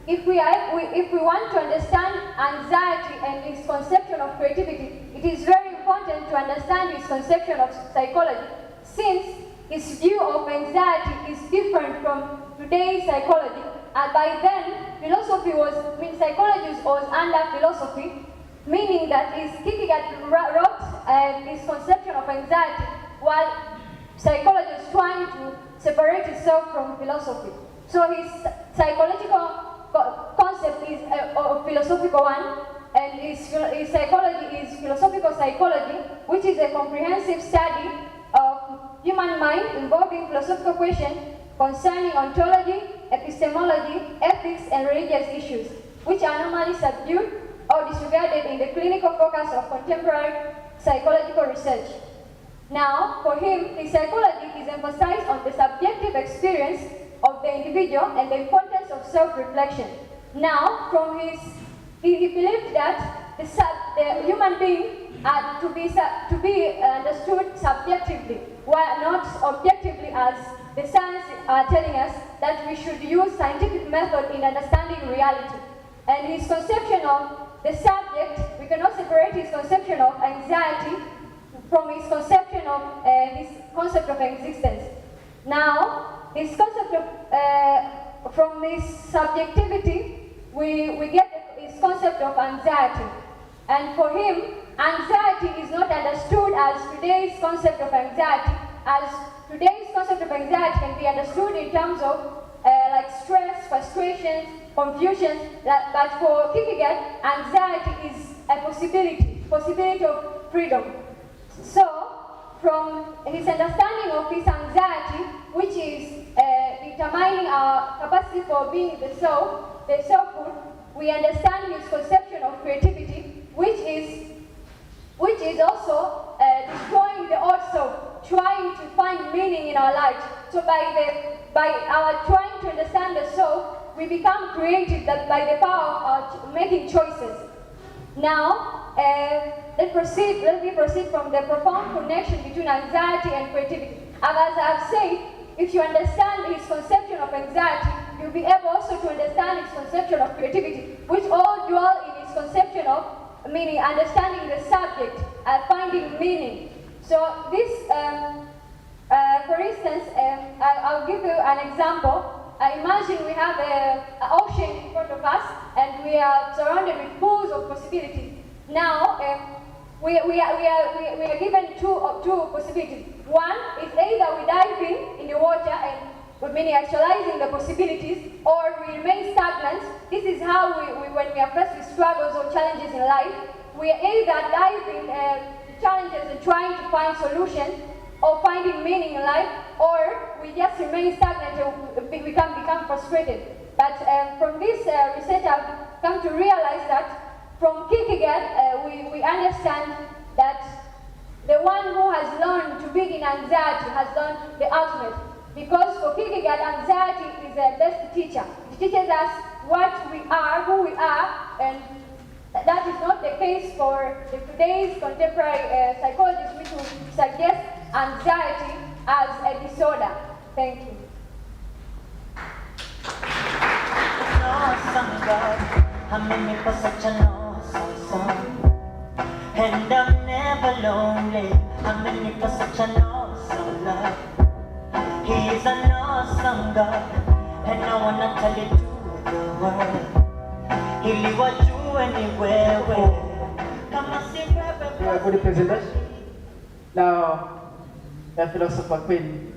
if we want to understand anxiety and his conception of creativity, it is very important to understand his conception of psychology, since his view of anxiety is different from today's psychology. And by then, psychology was under philosophy, meaning that Kierkegaard wrote his conception of anxiety while psychology is trying to separate itself from philosophy. So his psychological concept is a philosophical one, and his psychology is philosophical psychology, which is a comprehensive study of human mind involving philosophical questions concerning ontology, epistemology, ethics, and religious issues, which are normally subdued or disregarded in the clinical focus of contemporary psychological research. Now, for him, his psychology is emphasized on the subjective experience of the individual and the importance of self-reflection. Now, he believed that the human being are to be understood subjectively, while not objectively, as the science are telling us that we should use scientific method in understanding reality. And his conception of the subject, we cannot separate his conception of anxiety from his conception of his concept of existence. Now, his concept of, from his subjectivity, we get his concept of anxiety. And for him, anxiety is not understood as today's concept of anxiety, as today's concept of anxiety can be understood in terms of like stress, frustrations, confusion, but for Kierkegaard, anxiety is a possibility of freedom. So, from his understanding of his anxiety, which is determining our capacity for being the selfhood, we understand his conception of creativity, which is also destroying the old self, trying to find meaning in our lives. So by our trying to understand the soul, we become creative by the power of making choices. Now, let me proceed from the profound connection between anxiety and creativity. And as I've said, if you understand his conception of anxiety, you'll be able also to understand his conception of creativity, which all dwell in his conception of meaning, understanding the subject, finding meaning. So this, for instance, I'll give you an example. Imagine we have an ocean in front of us, and we are surrounded with pools of possibilities. Now, we are given two possibilities. One is either we dive in the water and meaning actualizing the possibilities, or we remain stagnant. This is how when we are faced with struggles or challenges in life, we are either diving challenges and trying to find solutions or finding meaning in life, or we just remain stagnant and we can become frustrated. But from this research, I've come to realize that from Kierkegaard, we understand that the one who has learned to be in anxiety has learned the ultimate. Because for Kierkegaard, anxiety is the best teacher. It teaches us what we are, who we are, and that is not the case for today's contemporary psychologists, which will suggest anxiety as a disorder. Thank you. And I'm never lonely. I'm in it for such an awesome love. He is an awesome God, and I wanna tell it to the world. He'll leave what you anywhere. Come and see where you are good presenters. Now, the philosopher queen,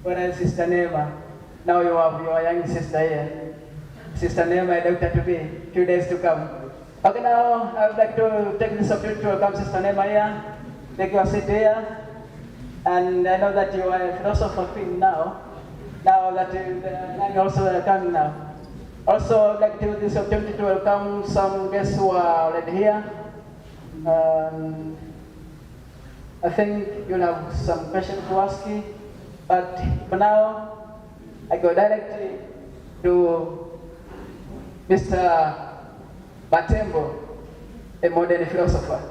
where is Sister Nema? Now you have your young sister here. Sister Nema, Dr. to be, few days to come. Okay, now I would like to take this opportunity to welcome Sister Nema here. Take your seat here. And I know that you are a philosopher queen now. Now that I'm also coming now. Also, I would like to take this opportunity to welcome some guests who are already here. I think you'll have some questions to ask me, but for now, I go directly to Mr. Batembo, a modern philosopher.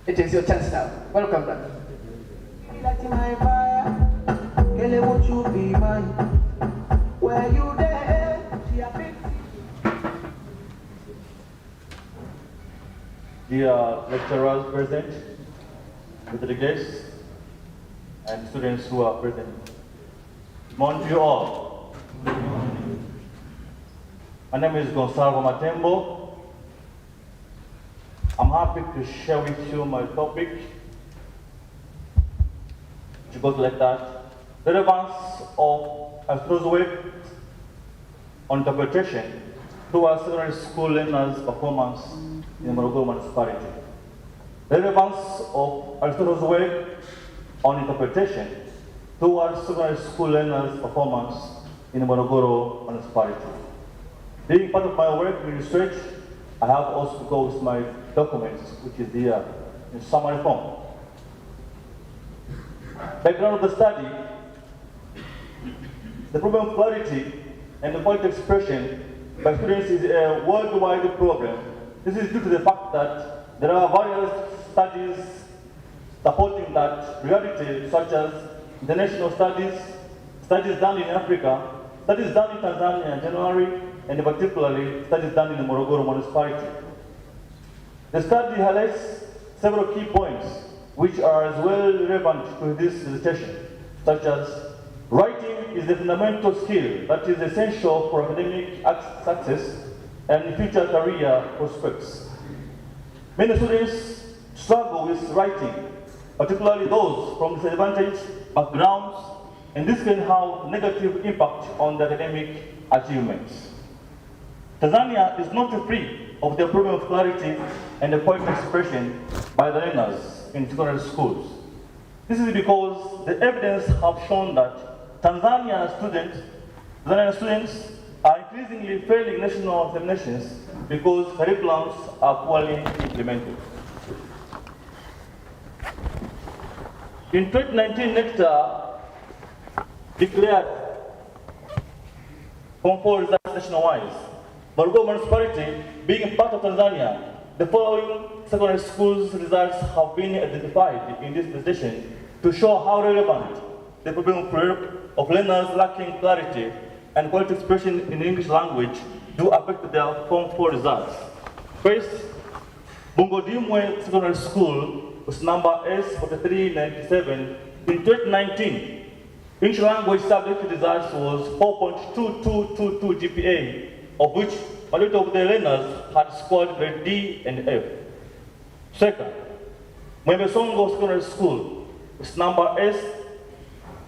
It is your chance now. Welcome, brother. My fire, Kelly, won't you be mine? Where you there? She a big dear lecturers present, with the guests, and students who are present. Good morning to you all. My name is Gonçalo Matembo. I'm happy to share with you my topic, which goes like that: relevance of Aristotle's work on interpretation towards secondary school learners' performance in Morogoro municipality. Relevance of Aristotle's work on interpretation towards secondary school learners' performance in Morogoro municipality. Being part of my work in research, I have also to go with my documents, which is here in summary form. Background of the study: the problem of clarity and the point expression by students is a worldwide problem. This is due to the fact that there are various studies supporting that reality, such as international studies, studies done in Africa, studies done in Tanzania in January, and particularly studies done in the Morogoro municipality. The study highlights several key points which are as well relevant to this dissertation, such as writing is the fundamental skill that is essential for academic success and future career prospects. Many students struggle with writing, particularly those from disadvantaged backgrounds, and this can have negative impact on their academic achievements. Tanzania is not free of the problem of clarity and the point expression by the learners in secondary schools. This is because the evidence have shown that Tanzanian students are increasingly failing national examinations because curriculums are poorly implemented. In 2019, NECTA declared Form 4 results nationwide. Morogoro municipality being part of Tanzania, the following secondary schools results have been identified in this presentation to show how relevant the problem of learners lacking clarity and quality expression in English language do affect their Form 4 results. First, Bungodimwe Secondary School with number S4397 in 2019. English language subject results was 4.2222 GPA, of which majority of the learners had scored grade D and F. Second, Mwembesongo Secondary School with number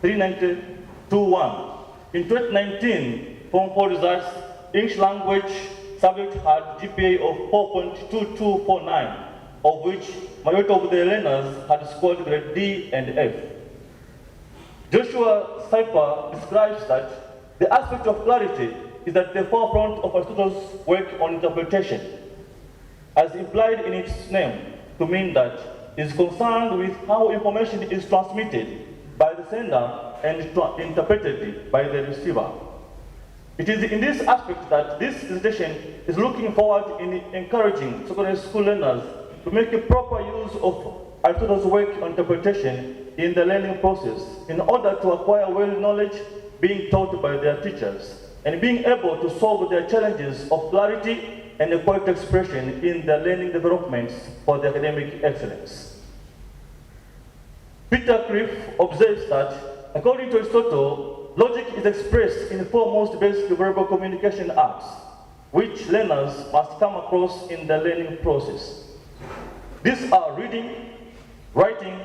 S3921. In 2019, Form 4 results, English language subject had GPA of 4.2249, of which majority of the learners had scored grade D and F. Joshua Cypher describes that the aspect of clarity is at the forefront of Aristotle's work on interpretation, as implied in its name, to mean that it is concerned with how information is transmitted by the sender and interpreted by the receiver. It is in this aspect that this dissertation is looking forward in encouraging secondary school learners to make a proper use of Aristotle's work on interpretation in the learning process in order to acquire well knowledge being taught by their teachers and being able to solve their challenges of clarity and correct expression in their learning developments for their academic excellence. Peter Criff observes that, according to Aristotle, logic is expressed in the four most basic verbal communication acts, which learners must come across in the learning process. These are reading, writing,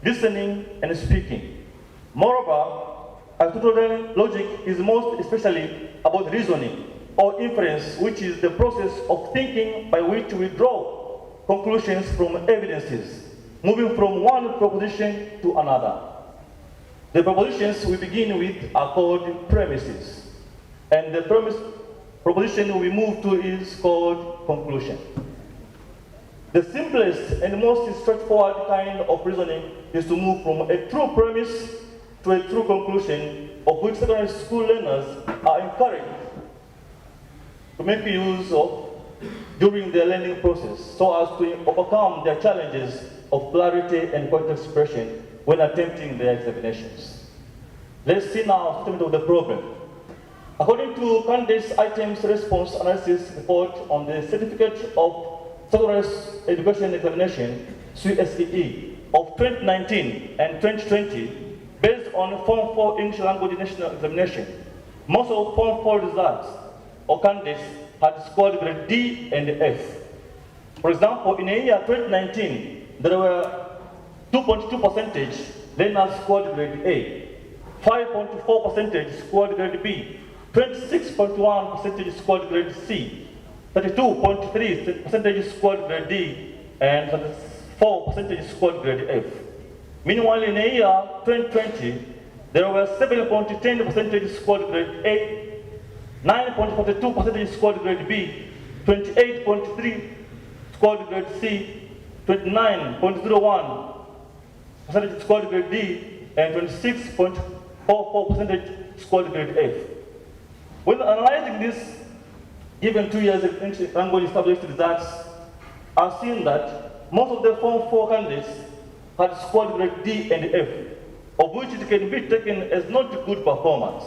listening, and speaking. Moreover, Aristotelian logic is most especially about reasoning or inference, which is the process of thinking by which we draw conclusions from evidences, moving from one proposition to another. The propositions we begin with are called premises, and the proposition we move to is called conclusion. The simplest and most straightforward kind of reasoning is to move from a true premise to a true conclusion, of which secondary school learners are encouraged to make use of during their learning process, so as to overcome their challenges of clarity and correct expression when attempting their examinations. Let's see now a statement of the problem. According to candidates' items response analysis report on the certificate of Secondary Education Examination, CSEE, of 2019 and 2020, based on Form 4 English Language National Examination, most of Form 4 results or candidates had scored grade D and F. For example, in the year 2019, there were 2.2% learners scored grade A, 5.4% scored grade B, 26.1% scored grade C, 32.3% scored grade D, and 34% scored grade F. Meanwhile, in the year 2020, there were 7.10% scored grade A, 9.42% scored grade B, 28.3% scored grade C, 29.01% scored grade D, and 26.44% scored grade F. When analyzing this, given 2 years of English language established results, I've seen that most of the Form 4 candidates had scored grade D and F, of which it can be taken as not good performance.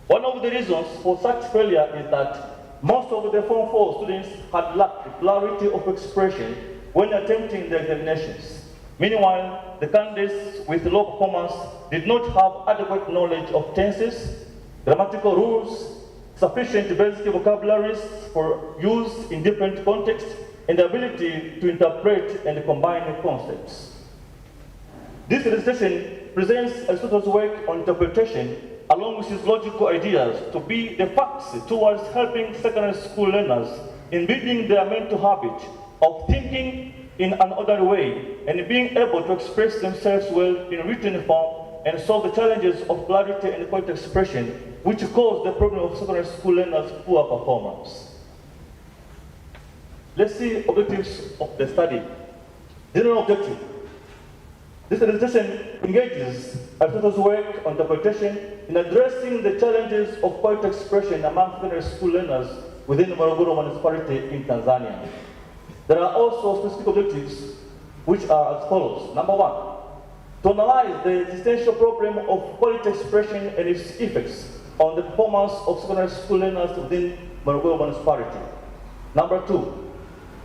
One of the reasons for such failure is that most of the Form 4 students had lacked clarity of expression when attempting the examinations. Meanwhile, the candidates with low performance did not have adequate knowledge of tenses, grammatical rules, sufficient basic vocabularies for use in different contexts, and the ability to interpret and combine concepts. This presentation presents Aristotle's work on interpretation along with his logical ideas to be the facts towards helping secondary school learners in building their mental habit of thinking in an orderly way and being able to express themselves well in written form and solve the challenges of clarity and quality expression which cause the problem of secondary school learners' poor performance. Let's see objectives of the study. General objective. This presentation engages Aristotle's work on interpretation in addressing the challenges of quality expression among secondary school learners within Morogoro municipality in Tanzania. There are also specific objectives which are as follows. Number one, to analyze the existential problem of quality expression and its effects on the performance of secondary school learners within Morogoro municipality. Number two,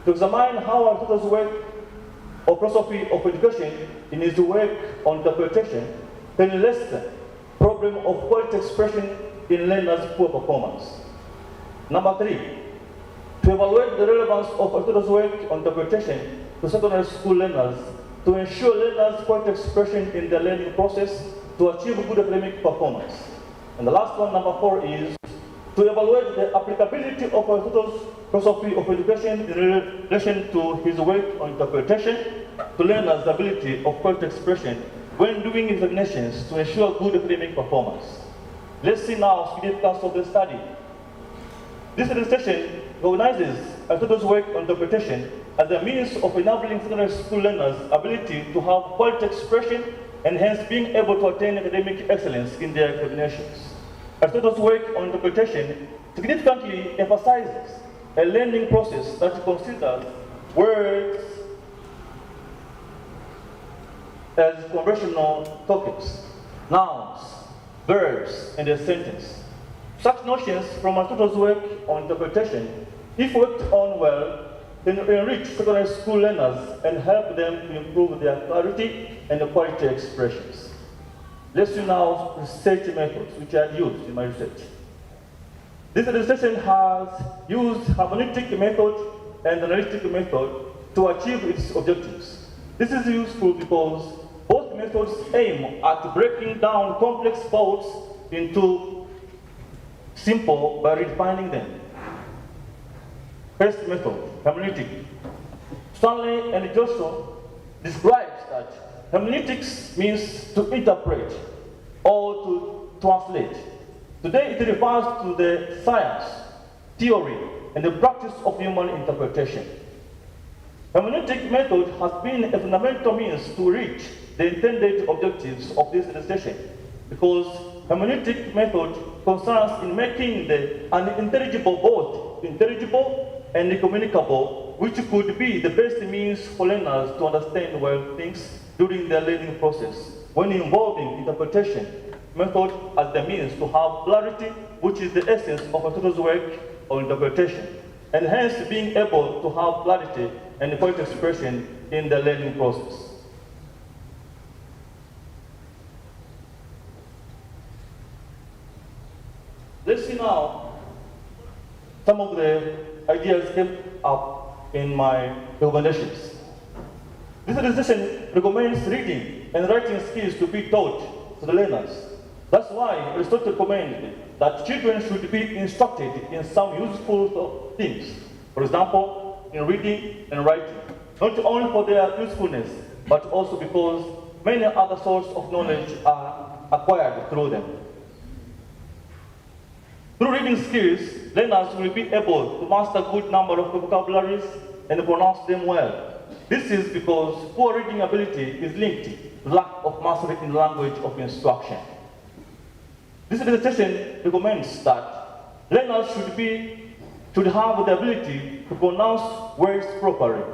to examine how Aristotle's work or philosophy of education in his work on interpretation can lessen problem of quality expression in learners' poor performance. Number three, to evaluate the relevance of Aristotle's work on interpretation to secondary school learners to ensure learners' quality expression in their learning process to achieve good academic performance. And the last one, number four, is to evaluate the applicability of Aristotle's philosophy of education in relation to his work on interpretation to learners' ability of quality expression when doing examinations to ensure good academic performance. Let's see now significance of the study. This presentation recognizes Aristotle's work on interpretation as a means of enabling secondary school learners' ability to have quality expression and hence being able to attain academic excellence in their examinations. Aristotle's work on interpretation significantly emphasizes a learning process that considers words as conversational tokens, nouns, verbs, and a sentence. Such notions from Aristotle's work on interpretation, if worked on well, can enrich secondary school learners and help them to improve their clarity and quality expressions. Let's see now research methods which I used in my research. This presentation has used hermeneutic method and analytic method to achieve its objectives. This is useful because both methods aim at breaking down complex thoughts into simple by redefining them. First method, hermeneutic. Stanley and Johnson describes that hermeneutics means to interpret or to translate. Today it refers to the science, theory, and the practice of human interpretation. Hermeneutic method has been a fundamental means to reach the intended objectives of this presentation because hermeneutic method concerns in making the unintelligible both intelligible and communicable, which could be the best means for learners to understand well things during their learning process when involving interpretation method as the means to have clarity, which is the essence of Aristotle's work on interpretation. and hence being able to have clarity and point expression in the learning process. Let's see now some of the ideas came up in my recommendations. This decision recommends reading and writing skills to be taught to the learners. That's why Aristotle recommended that children should be instructed in some useful things. For example, in reading and writing, not only for their usefulness, but also because many other sources of knowledge are acquired through them. Through reading skills, learners will be able to master a good number of vocabularies and pronounce them well. This is because poor reading ability is linked to lack of mastery in the language of instruction. This dissertation recommends that learners should have the ability to pronounce words properly.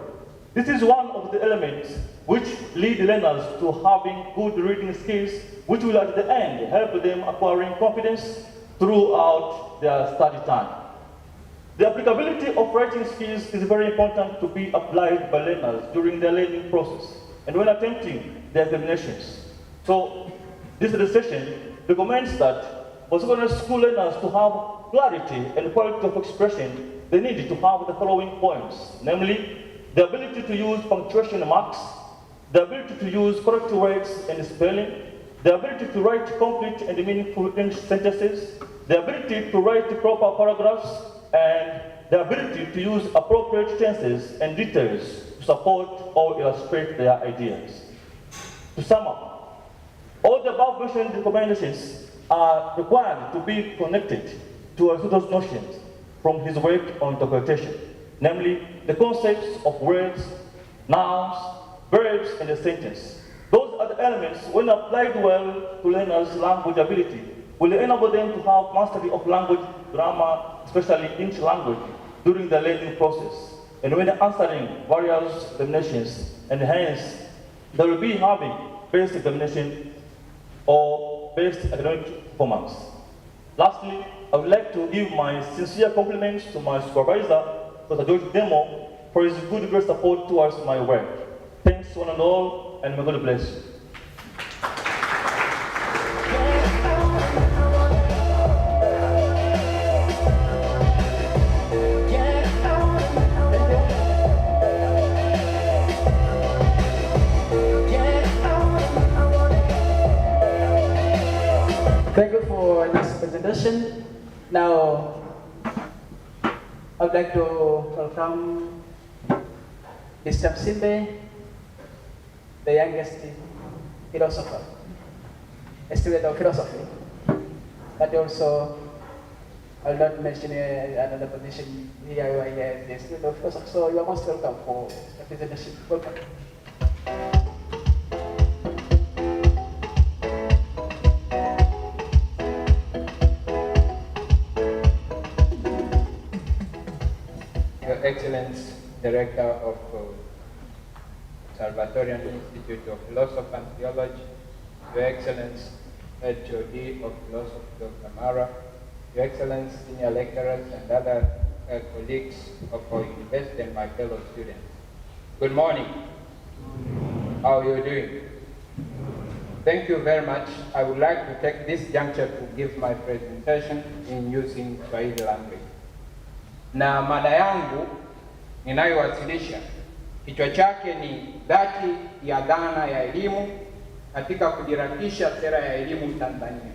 This is one of the elements which lead learners to having good reading skills, which will at the end help them acquiring confidence throughout their study time. The applicability of writing skills is very important to be applied by learners during their learning process and when attempting their examinations. So this dissertation recommends that for secondary school learners to have clarity and quality of expression, they need to have the following points, namely the ability to use punctuation marks, the ability to use correct words and spelling, the ability to write complete and meaningful English sentences, the ability to write proper paragraphs, and the ability to use appropriate tenses and details to support or illustrate their ideas. To sum up, all the above mentioned recommendations are required to be connected to Aristotle's notions from his work on interpretation, namely the concepts of words, nouns, verbs, and the sentence. Those are the elements, when applied well to learners' language ability, will enable them to have mastery of language, grammar, especially English language, during the learning process, and when answering various examinations, and hence they will be having best examination or best academic performance. Lastly, I would like to give my sincere compliments to my supervisor, Dr. George Demo, for his good great support towards my work. Thanks one and all, and may God bless you. Thank you for this presentation. Now, I would like to welcome Mr. Simbe, the youngest philosopher, a student of philosophy. But also, I will not mention another position here where he is the student of philosophy. So you are most welcome for the presentation. Welcome. Your Excellence, Director of Salvatorian Institute of Philosophy and Theology, Your Excellence, HOD of Philosophy, Dr. Mara, Your Excellence, senior lecturers and other colleagues of our university and my fellow students. Good morning. How are you doing? Thank you very much. I would like to take this juncture to give my presentation in using Swahili language. Na mada yangu ninayowasilisha kichwa chake ni dhati ya dhana ya elimu katika kujirakisha sera ya elimu Tanzania.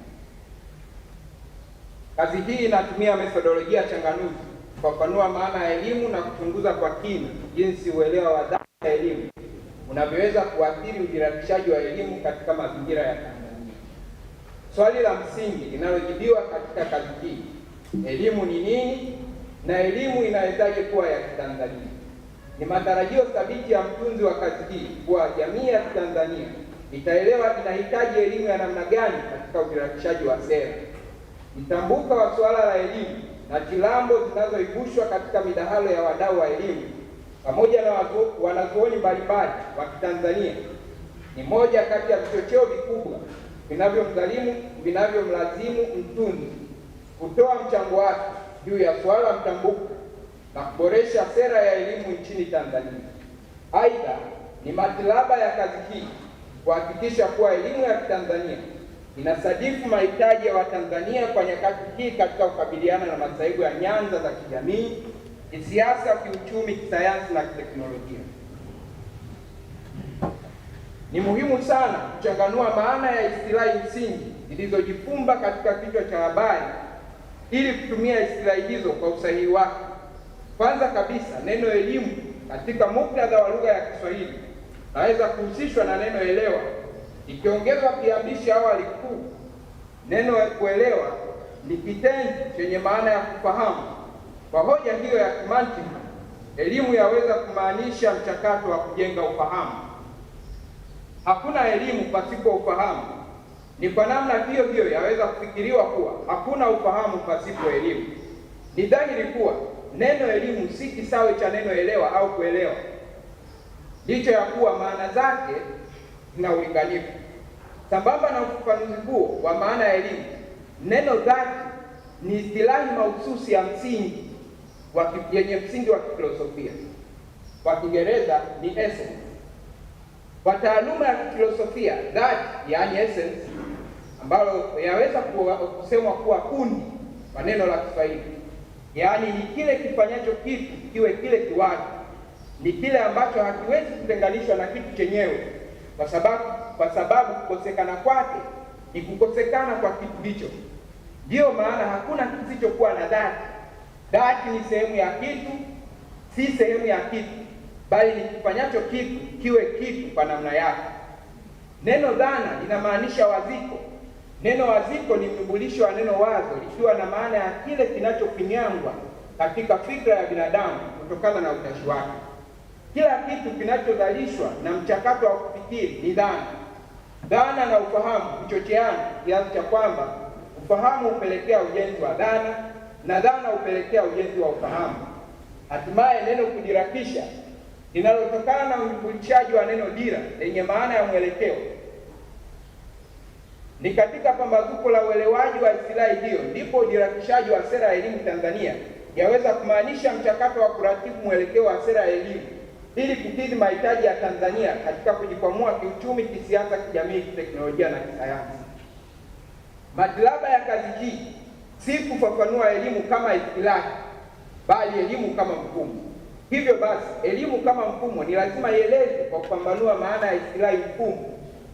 Kazi hii inatumia methodolojia changanuzi kufafanua maana ya elimu na kuchunguza kwa kina jinsi uelewa wa dhana ya elimu unavyoweza kuathiri ujirakishaji wa elimu katika mazingira ya Tanzania. Swali la msingi linalojibiwa katika kazi hii, elimu ni nini na elimu inawezaje kuwa ya Kitanzania? Ni matarajio thabiti ya mtunzi wa kazi hii kuwa jamii ya Tanzania itaelewa inahitaji elimu ya namna gani katika ujirakishaji wa sera. Mtambuka wa suala la elimu na tilambo zinazoibushwa katika midahalo ya wadau wa elimu pamoja na wanazuoni mbalimbali wa Kitanzania ni moja kati ya vichocheo vikubwa vinavyomlazimu mtunzi kutoa mchango wake juu ya suala mtambuka na kuboresha sera ya elimu nchini Tanzania. Aidha, ni matlaba ya kazi hii kuhakikisha kuwa elimu ya Kitanzania inasadifu mahitaji ya Watanzania kwa nyakati hii katika kukabiliana na masaibu ya nyanja za kijamii, kisiasa, kiuchumi, kisayansi na kiteknolojia. Ni muhimu sana kuchanganua maana ya istilahi msingi zilizojifumba katika kichwa cha habari ili kutumia istilahi hizo kwa usahihi wake. Kwanza kabisa, neno elimu katika muktadha wa lugha ya Kiswahili naweza kuhusishwa na neno elewa, ikiongezwa kiambishi awali kuu. Neno kuelewa ni kitenzi chenye maana ya kufahamu. Kwa hoja hiyo ya kimantiki, elimu yaweza kumaanisha mchakato wa kujenga ufahamu. Hakuna elimu pasipo ufahamu. Ni kwa namna hiyo hiyo yaweza kufikiriwa kuwa hakuna ufahamu pasipo elimu. Ni dhahiri kuwa neno elimu si kisawe cha neno elewa au kuelewa, licha ya kuwa maana zake zina ulinganifu. Sambamba na ufafanuzi huo wa maana ya elimu, neno dhati ni istilahi mahususi ya msingi yenye msingi wa kifilosofia. Kwa Kiingereza ni essence. Kwa taaluma ya kifilosofia, dhati yaani essence, ambalo yaweza kusemwa kuwa kundi kwa neno la Kiswahili, yaani ni kile kifanyacho kitu kiwe kile kiwazi, ni kile ambacho hakiwezi kutenganishwa na kitu chenyewe, kwa sababu kukosekana kwake ni kukosekana kwa kitu hicho. Ndiyo maana hakuna kisichokuwa na dhati. Dhati ni sehemu ya kitu, si sehemu ya kitu, bali ni kifanyacho kitu kiwe kitu kwa namna yake. Neno dhana linamaanisha waziko. Neno waziko ni mnubulisho wa neno wazo, likiwa na maana ya kile kinachofinyangwa katika fikra ya binadamu kutokana na utashi wake. Kila kitu kinachozalishwa na mchakato wa kufikiri ni dhana. Dhana na ufahamu huchocheana kiasi cha kwamba ufahamu hupelekea ujenzi wa dhana na dhana hupelekea ujenzi wa ufahamu. Hatimaye neno kujirakisha linalotokana na ujulishaji wa neno dira lenye maana ya mwelekeo. Ni katika pambazuko la uelewaji wa istilahi hiyo ndipo ujirakishaji wa sera ya elimu Tanzania yaweza kumaanisha mchakato wa kuratibu mwelekeo wa sera ya elimu ili kukidhi mahitaji ya Tanzania katika kujikwamua kiuchumi, kisiasa, kijamii, kiteknolojia na kisayansi. Matlaba ya kazi hii si kufafanua elimu kama istilahi, bali elimu kama mfumo. Hivyo basi, elimu kama mfumo ni lazima ieleze kwa kupambanua maana ya istilahi mfumo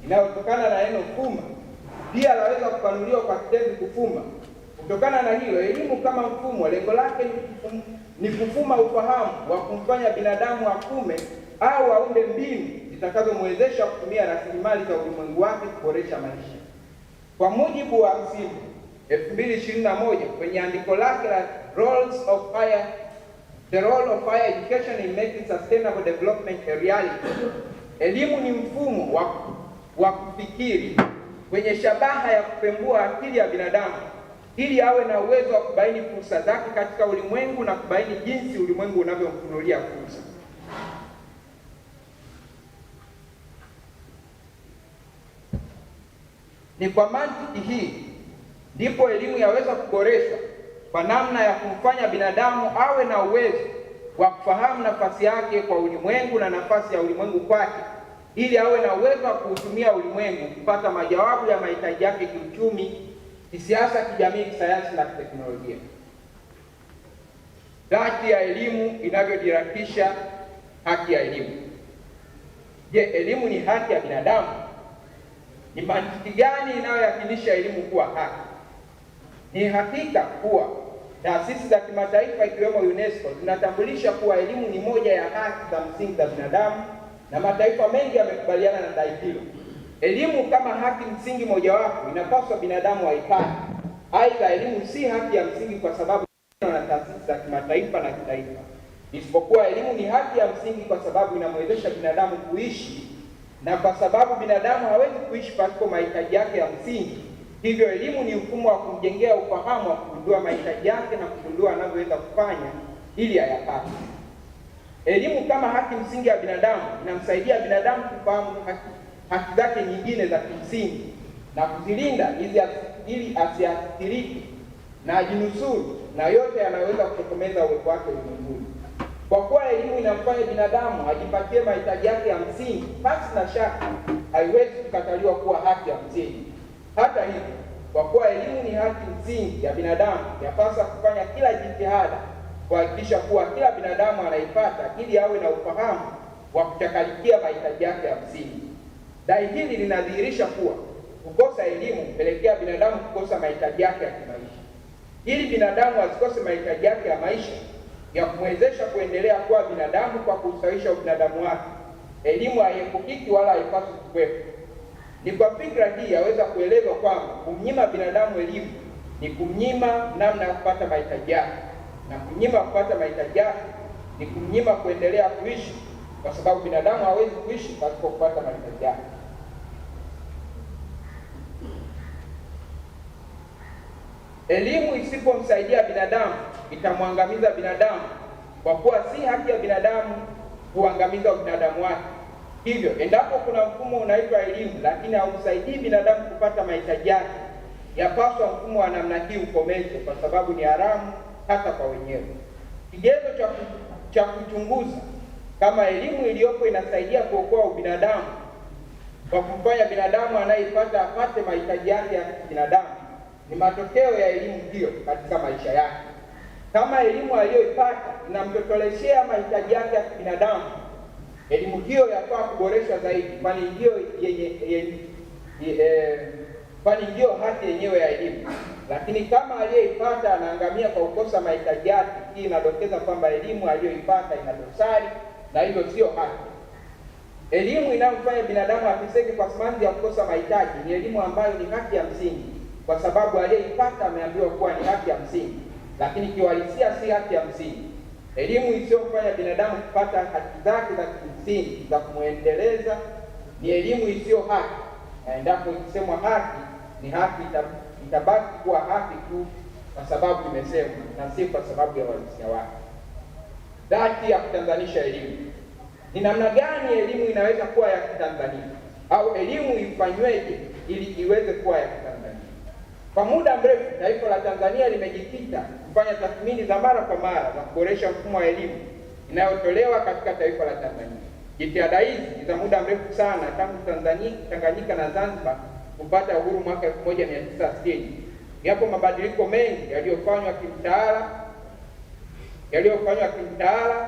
inayotokana na neno fuma. Pia laweza kupanuliwa kwa kitenzi kufuma. Kutokana na hilo, elimu kama mfumo lengo lake ni kufuma ufahamu wa kumfanya binadamu afume au aunde mbinu zitakazomwezesha kutumia rasilimali za ulimwengu wake kuboresha maisha. Kwa mujibu wa msimu 2021 kwenye andiko lake la The Role of Higher Education in Making Sustainable Development a Reality, elimu ni mfumo wa kufikiri wenye shabaha ya kupembua akili ya binadamu ili awe na uwezo wa kubaini fursa zake katika ulimwengu na kubaini jinsi ulimwengu unavyomfunulia fursa. Ni kwa mantiki hii ndipo elimu yaweza kuboreshwa kwa namna ya kumfanya binadamu awe na uwezo wa kufahamu nafasi yake kwa ulimwengu na nafasi ya ulimwengu kwake, ili awe na uwezo wa kuutumia ulimwengu kupata majawabu ya mahitaji yake kiuchumi, kisiasa, kijamii, kisayansi na kiteknolojia. Dhati ya elimu inavyojirakisha haki ya elimu. Je, elimu ni haki ya binadamu? Ni mantiki gani inayoyakinisha elimu kuwa haki? Ni hakika kuwa taasisi za kimataifa ikiwemo UNESCO zinatambulisha kuwa elimu ni moja ya haki za msingi za binadamu, na mataifa mengi yamekubaliana na dai hilo. Elimu kama haki msingi mojawapo inapaswa binadamu waipate. Aidha, elimu si haki ya msingi kwa sababu na taasisi za kimataifa na kitaifa, isipokuwa elimu ni haki ya msingi kwa sababu inamwezesha binadamu kuishi, na kwa sababu binadamu hawezi kuishi pasipo mahitaji yake ya msingi. Hivyo elimu ni mfumo wa kumjengea ufahamu wa kugundua mahitaji yake na kugundua anavyoweza kufanya ili ayapate. Elimu kama haki msingi ya binadamu inamsaidia binadamu kufahamu haki zake nyingine za kimsingi na kuzilinda ili asiathirike na ajinusuru na yote yanaweza kutokomeza uwepo wake ulimwenguni. Kwa kuwa elimu inamfanya binadamu ajipatie mahitaji yake ya msingi, pasi na shaka haiwezi kukataliwa kuwa haki ya msingi. Hata hivyo, kwa kuwa elimu ni haki msingi ya binadamu, yapaswa kufanya kila jitihada kuhakikisha kuwa kila binadamu anaipata ili awe na ufahamu wa kuchakalikia mahitaji yake ya msingi. Dai hili linadhihirisha kuwa kukosa elimu hupelekea binadamu kukosa mahitaji yake ya kimaisha. Ili binadamu asikose mahitaji yake ya maisha ya kumwezesha kuendelea kuwa binadamu kwa kuusawisha ubinadamu wake, elimu haiepukiki wala haipaswi kuwepo. Ni kwa fikra hii yaweza kuelezwa kwamba kumnyima binadamu elimu ni kumnyima namna ya kupata mahitaji yake, na kumnyima kupata mahitaji yake ni kumnyima kuendelea kuishi, kwa sababu binadamu hawezi kuishi pasipo kupata mahitaji yake. Elimu isipomsaidia binadamu itamwangamiza binadamu, kwa kuwa si haki ya binadamu kuangamiza ubinadamu wake. Hivyo, endapo kuna mfumo unaitwa elimu lakini haumsaidii binadamu kupata mahitaji yake, yapaswa mfumo wa namna hii ukomeshwe, kwa sababu ni haramu hata kwa wenyewe. Kigezo cha kuchunguza kama elimu iliyopo inasaidia kuokoa ubinadamu kwa kumfanya binadamu anayeipata apate mahitaji yake ya binadamu ni matokeo ya elimu hiyo katika maisha yake. Kama elimu aliyoipata inamtotoleshea mahitaji yake ya binadamu, elimu hiyo yafaa kuboreshwa zaidi, kwani ndio haki yenyewe ya elimu. Lakini kama aliyeipata anaangamia kwa kukosa mahitaji yake, hii inadokeza kwamba elimu aliyoipata ina dosari na hivyo sio haki. Elimu inayomfanya binadamu ateseke kwa sababu ya kukosa mahitaji ni elimu ambayo ni haki ya msingi, kwa sababu aliyeipata ameambiwa kuwa ni haki ya msingi, lakini kiuhalisia si haki ya msingi. Elimu isiyomfanya binadamu kupata haki zake za kimsingi za kumwendeleza ni elimu isiyo haki, na endapo ikisemwa haki ni haki, itabaki kuwa haki tu kwa sababu imesemwa na si kwa sababu ya uhalisia wake. Dhati ya kutanzanisha elimu. Ni namna gani elimu inaweza kuwa ya Kitanzania, au elimu ifanyweje ili iweze kuwa ya Kitanzania? Kwa muda mrefu taifa la Tanzania limejikita kufanya tathmini za mara kwa mara za kuboresha mfumo wa elimu inayotolewa katika taifa la Tanzania. Jitihada hizi ni za muda mrefu sana, tangu Tanganyika na Zanzibar kupata uhuru mwaka 1960. Yapo mabadiliko mengi yaliyofanywa kimtaala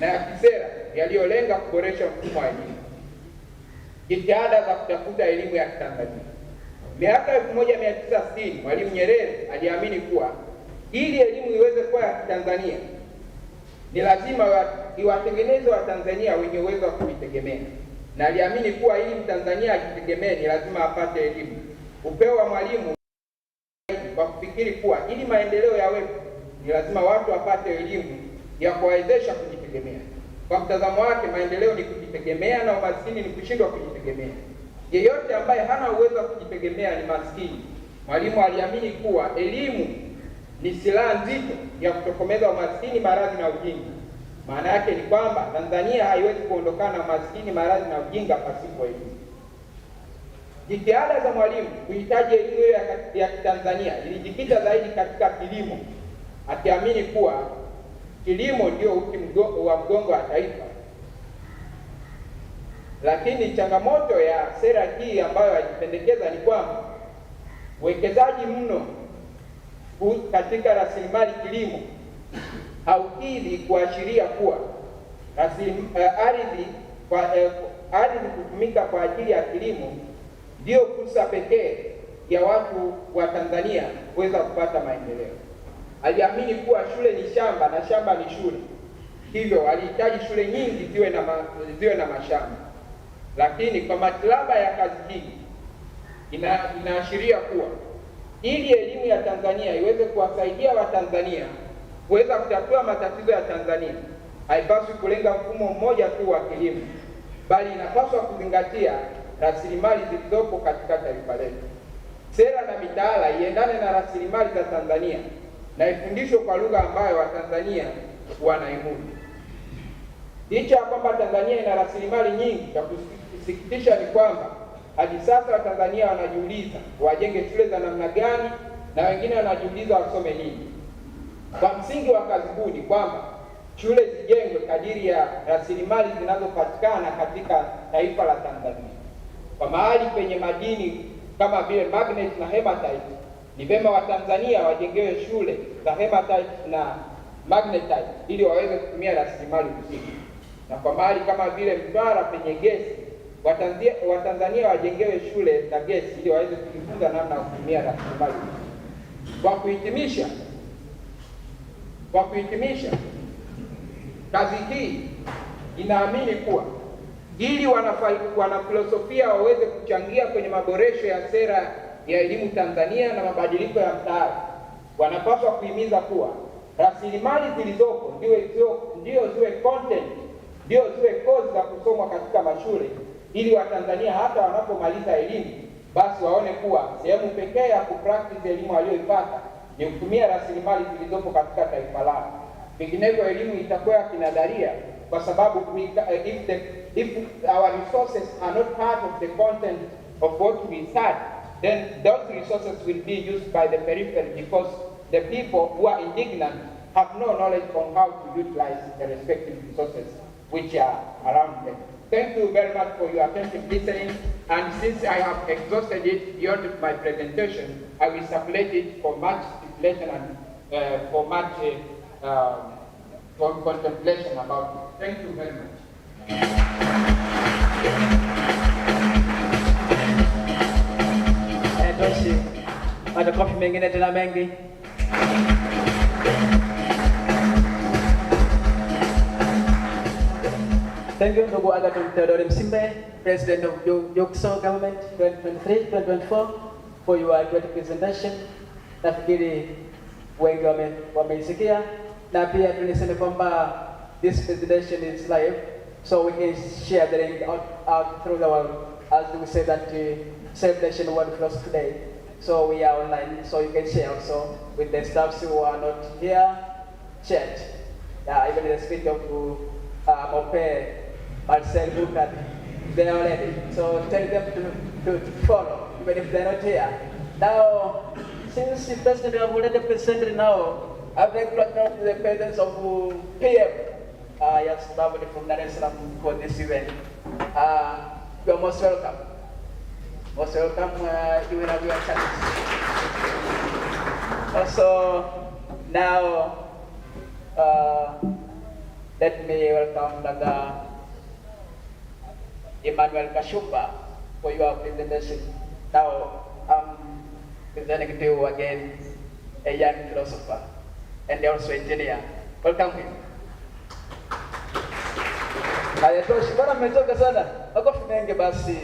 na ya kisera yaliyolenga kuboresha mfumo wa elimu. Jitihada za kutafuta elimu ya Kitanzania. Miaka 1960 Mwalimu Nyerere aliamini kuwa ili elimu iweze kuwa ya Kitanzania ni lazima iwatengeneze Watanzania wenye uwezo wa kujitegemea, na aliamini kuwa ili Mtanzania ajitegemee ni lazima apate elimu. Upeo wa Mwalimu kwa kufikiri kuwa ili maendeleo yawepo ni lazima watu wapate elimu ya kuwawezesha kujitegemea. Kwa mtazamo wake, maendeleo ni kujitegemea na umaskini ni kushindwa kujitegemea. Yeyote ambaye hana uwezo wa kujitegemea ni maskini. Mwalimu aliamini kuwa elimu ni silaha nzito ya kutokomeza umaskini, maradhi na ujinga. Maana yake ni kwamba Tanzania haiwezi kuondokana na umaskini, maradhi na ujinga pasipo elimu. Jitihada za Mwalimu kuhitaji elimu hiyo ya Tanzania ilijikita zaidi katika kilimo, akiamini kuwa kilimo ndio uti wa mgongo wa taifa. Lakini changamoto ya sera hii ambayo alipendekeza ni kwamba uwekezaji mno katika rasilimali kilimo haukidhi kuashiria kuwa ardhi kutumika kwa ajili ya kilimo ndio fursa pekee ya watu wa Tanzania kuweza kupata maendeleo. Aliamini kuwa shule ni shamba na shamba ni shule, hivyo alihitaji shule nyingi ziwe na mashamba. Lakini kwa matlaba ya kazi hii inaashiria kuwa ili elimu ya Tanzania iweze kuwasaidia Watanzania kuweza kutatua matatizo ya Tanzania, haipaswi kulenga mfumo mmoja tu wa kilimo, bali inapaswa kuzingatia rasilimali zilizopo katika taifa letu. Sera na mitaala iendane na rasilimali za Tanzania na ifundishwe kwa lugha ambayo Watanzania wanaimudu. Licha ya kwamba Tanzania ina rasilimali nyingi, cha kusikitisha ni kwamba hadi sasa Watanzania wanajiuliza wajenge shule za namna gani na wengine wanajiuliza wasome nini. Kwa msingi wa kazi huu ni kwamba shule zijengwe kadiri ya rasilimali zinazopatikana katika taifa la Tanzania. Kwa mahali penye madini kama vile magnet na hematite, ni vema Watanzania wajengewe shule za hematite na magnetite ili waweze kutumia rasilimali husika. Na kwa mahali kama vile Mtwara penye gesi, Watanzania wajengewe shule za gesi ili waweze kujifunza namna ya kutumia rasilimali. Kwa kuhitimisha, kazi hii inaamini kuwa ili wanafilosofia waweze kuchangia kwenye maboresho ya sera ya elimu Tanzania na mabadiliko ya mtaala, wanapaswa kuhimiza kuwa rasilimali zilizopo ndio ziwe content, ndio ziwe kozi za kusomwa katika mashule, ili Watanzania hata wanapomaliza elimu basi waone kuwa sehemu pekee ya kupractice elimu walioipata ni kutumia rasilimali zilizopo katika taifa lao. Vinginevyo elimu itakuwa kinadharia, kwa sababu if our resources are not part of the content of what we study, then those resources will be used by the periphery, because the people who are indignant have no knowledge on how to utilize the respective resources which are around them. Thank you very much for your attentive listening, and since I have exhausted it beyond my presentation, I will circulate it for much speculation and for much for contemplation about it. Thank you very much. Toshi, makofi mengine tena mengi. Thank you, ndugu Agathon Theodore Msimbe, President of Yokso Government 2023-2024, for your great presentation. Nafikiri wengi wameisikia, na pia tuniseme kwamba this presentation is live, so we can share the link out through the world, as we say that celebration World Philosophy Day. So we are online, so you can share also with the staffs who are not here. Chat, even the spirit of Mope, Marcel, Bukat, they are ready. So tell them to follow, even if they're not here. Now, since the president have already presented now, I'd like to acknowledge the presence of PM. Yes, traveled from Dar es Salaam for this event. You are most welcome. Most welcome. You will have your chance. Also, now, let me welcome Dr. Emmanuel Kashumba for your presentation. Now, I'm presenting to you again a young philosopher and also engineer. Welcome him. Hayatoshi, bwana mmetoka sana. Makofi mengi basi.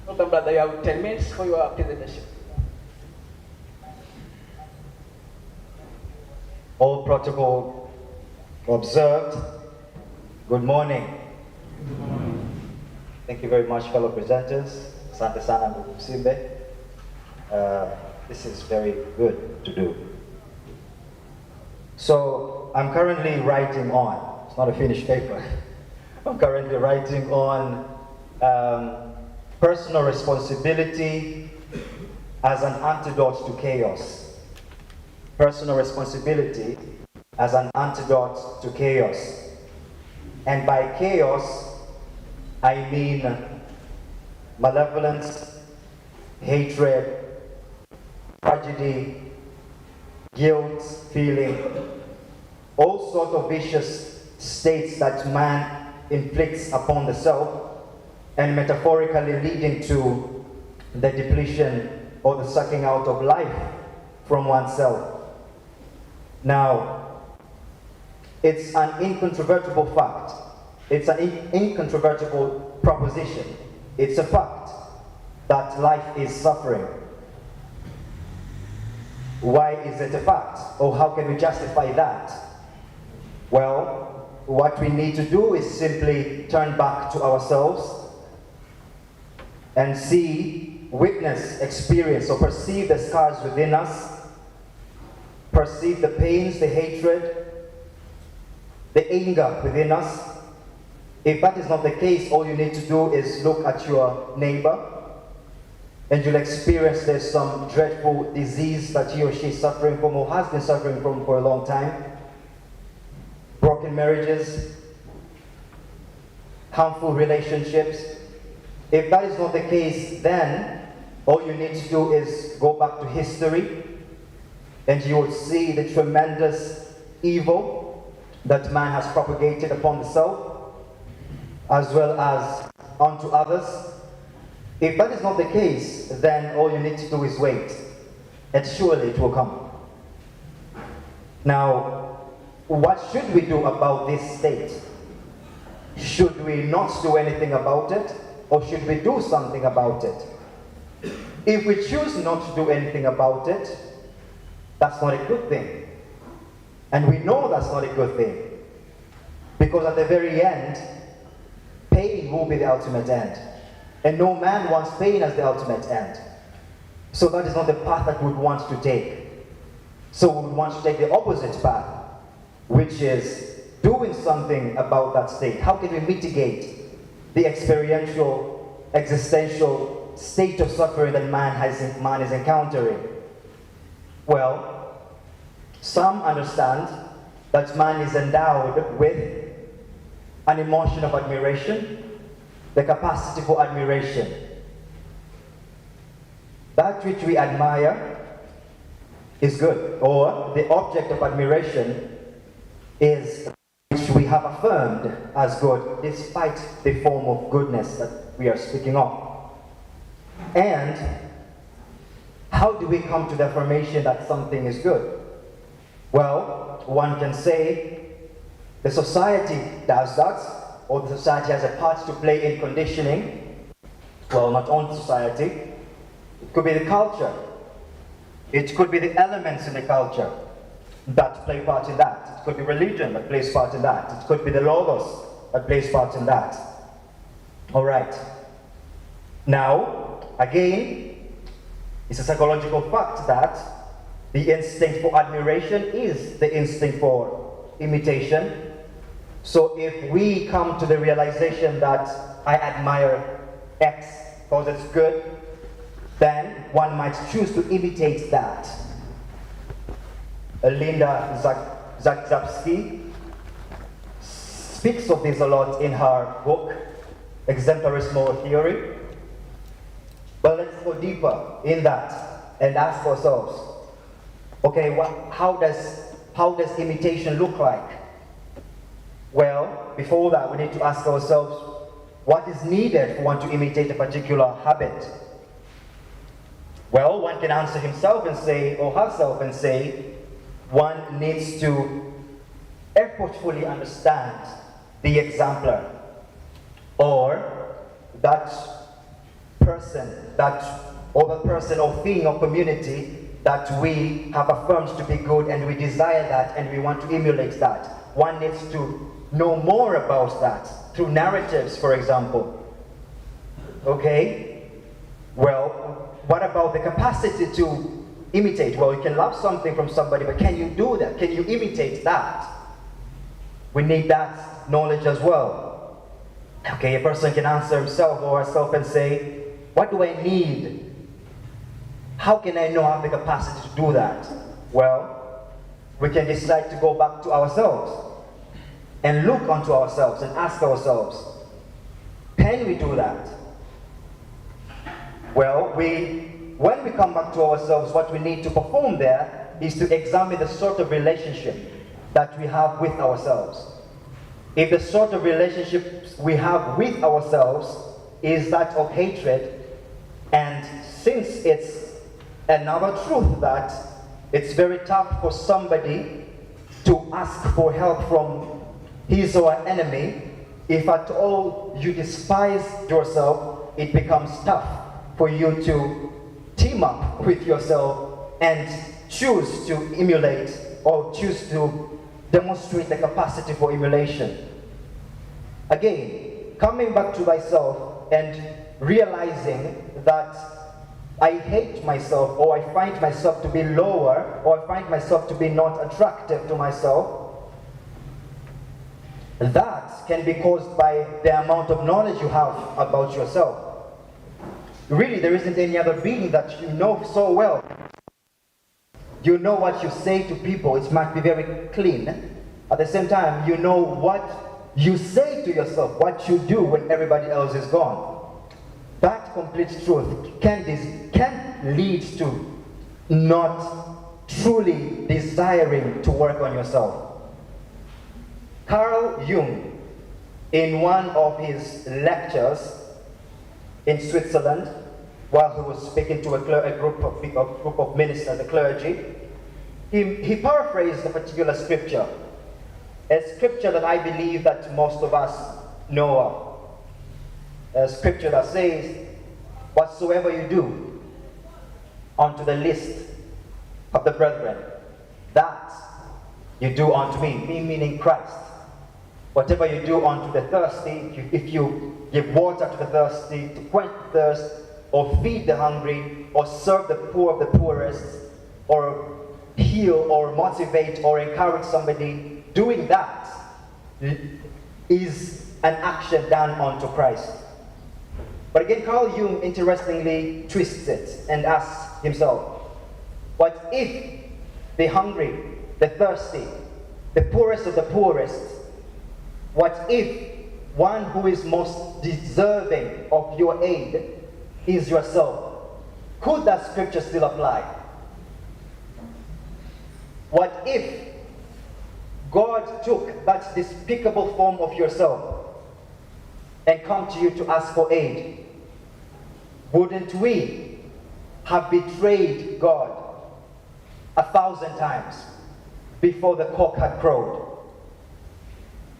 Welcome, brother. You have 10 minutes for your presentation. All protocol observed. Good morning. Good morning. Thank you very much, fellow presenters. Asante sana ndugu Msimbe. This is very good to do. So I'm currently writing on, it's not a finished paper, I'm currently writing on personal responsibility as an antidote to chaos. Personal responsibility as an antidote to chaos. And by chaos, I mean malevolence, hatred, tragedy, guilt, feeling, all sorts of vicious states that man inflicts upon the self, and metaphorically leading to the depletion or the sucking out of life from oneself. Now, it's an incontrovertible fact. It's an incontrovertible proposition. It's a fact that life is suffering. Why is it a fact? Or how can we justify that? Well, what we need to do is simply turn back to ourselves and see, witness, experience, or perceive the scars within us, perceive the pains, the hatred, the anger within us. If that is not the case, all you need to do is look at your neighbor, and you'll experience there's some dreadful disease that he or she is suffering from or has been suffering from for a long time. Broken marriages, harmful relationships. If that is not the case, then all you need to do is go back to history and you will see the tremendous evil that man has propagated upon the self as well as onto others. If that is not the case, then all you need to do is wait, and surely it will come. Now, what should we do about this state? Should we not do anything about it, or should we do something about it? If we choose not to do anything about it, that's not a good thing. And we know that's not a good thing, because at the very end, pain will be the ultimate end. And no man wants pain as the ultimate end. So that is not the path that we would want to take. So we would want to take the opposite path, which is doing something about that state. How can we mitigate the experiential, existential state of suffering that man is encountering? Well, some understand that man is endowed with an emotion of admiration, the capacity for admiration. That which we admire is good, or the object of admiration is which we have affirmed as good, despite the form of goodness that we are speaking of. And how do we come to the affirmation that something is good? Well, one can say the society does that, or the society has a part to play in conditioning. Well, not only society. It could be the culture. It could be the elements in the culture that play part in that. It could be religion that plays part in that. It could be the logos that plays part in that. All right. Now, again, it's a psychological fact that the instinct for admiration is the instinct for imitation. So if we come to the realization that I admire X because it's good, then one might choose to imitate that. Linda Zagzebski speaks of this a lot in her book, Exemplarist Moral Theory. But let's go deeper in that and ask ourselves, okay, how does imitation look like? Well, before that, we need to ask ourselves, what is needed for one to imitate a particular habit? Well, one can answer himself and say, or herself and say, one needs to effortfully understand the exemplar, or that person, or thing or community that we have affirmed to be good and we desire that and we want to emulate that. One needs to know more about that through narratives, for example. Okay? Well, what about the capacity to imitate? Well, you can love something from somebody, but can you do that? Can you imitate that? We need that knowledge as well. Okay, a person can answer himself or herself and say, what do I need? How can I know I have the capacity to do that? Well, we can decide to go back to ourselves and look onto ourselves and ask ourselves, can we do that? Well, when we come back to ourselves, what we need to perform there is to examine the sort of relationship that we have with ourselves. If the sort of relationships we have with ourselves is that of hatred, and since it's another truth that it's very tough for somebody to ask for help from his or her enemy, if at all you despise yourself, it becomes tough for you to team up with yourself and choose to emulate or choose to demonstrate the capacity for emulation. Again, coming back to thyself and realizing that I hate myself, or I find myself to be lower, or I find myself to be not attractive to myself, that can be caused by the amount of knowledge you have about yourself. really there isn't any other being that you know so well. You know what you say to people, it might be very clean. At the same time, you know what you say to yourself, what you do when everybody else is gone. That complete truth can lead to not truly desiring to work on yourself. Carl Jung, in one of his lectures in Switzerland, while he was speaking to a group of ministers, the clergy, he paraphrased a particular scripture, a scripture that I believe that most of us know of. A scripture that says, whatsoever you do unto the least of the brethren, that you do unto me meaning Christ. Whatever you do unto the thirsty, if you give water to the thirsty, to quench the thirst, or feed the hungry, or serve the poor of the poorest, or heal, or motivate, or encourage somebody, doing that is an action done unto Christ. But again, Carl Jung interestingly twists it and asks himself, what if the hungry, the thirsty, the poorest of the poorest, what if one who is most deserving of your aid is yourself? Could that scripture still apply? What if God took that despicable form of yourself and come to you to ask for aid? Wouldn't we have betrayed God 1,000 times before the cock had crowed?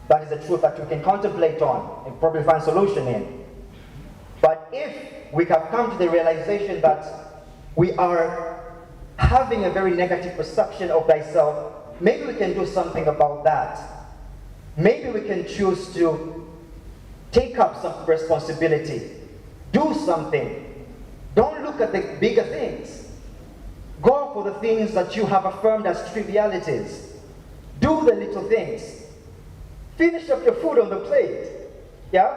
That is the truth that we can contemplate on and probably find solution in. But if we have come to the realization that we are having a very negative perception of thyself, maybe we can do something about that. Maybe we can choose to take up some responsibility. Do something. Don't look at the bigger things. Go for the things that you have affirmed as trivialities. Do the little things. Finish up your food on the plate. Yeah?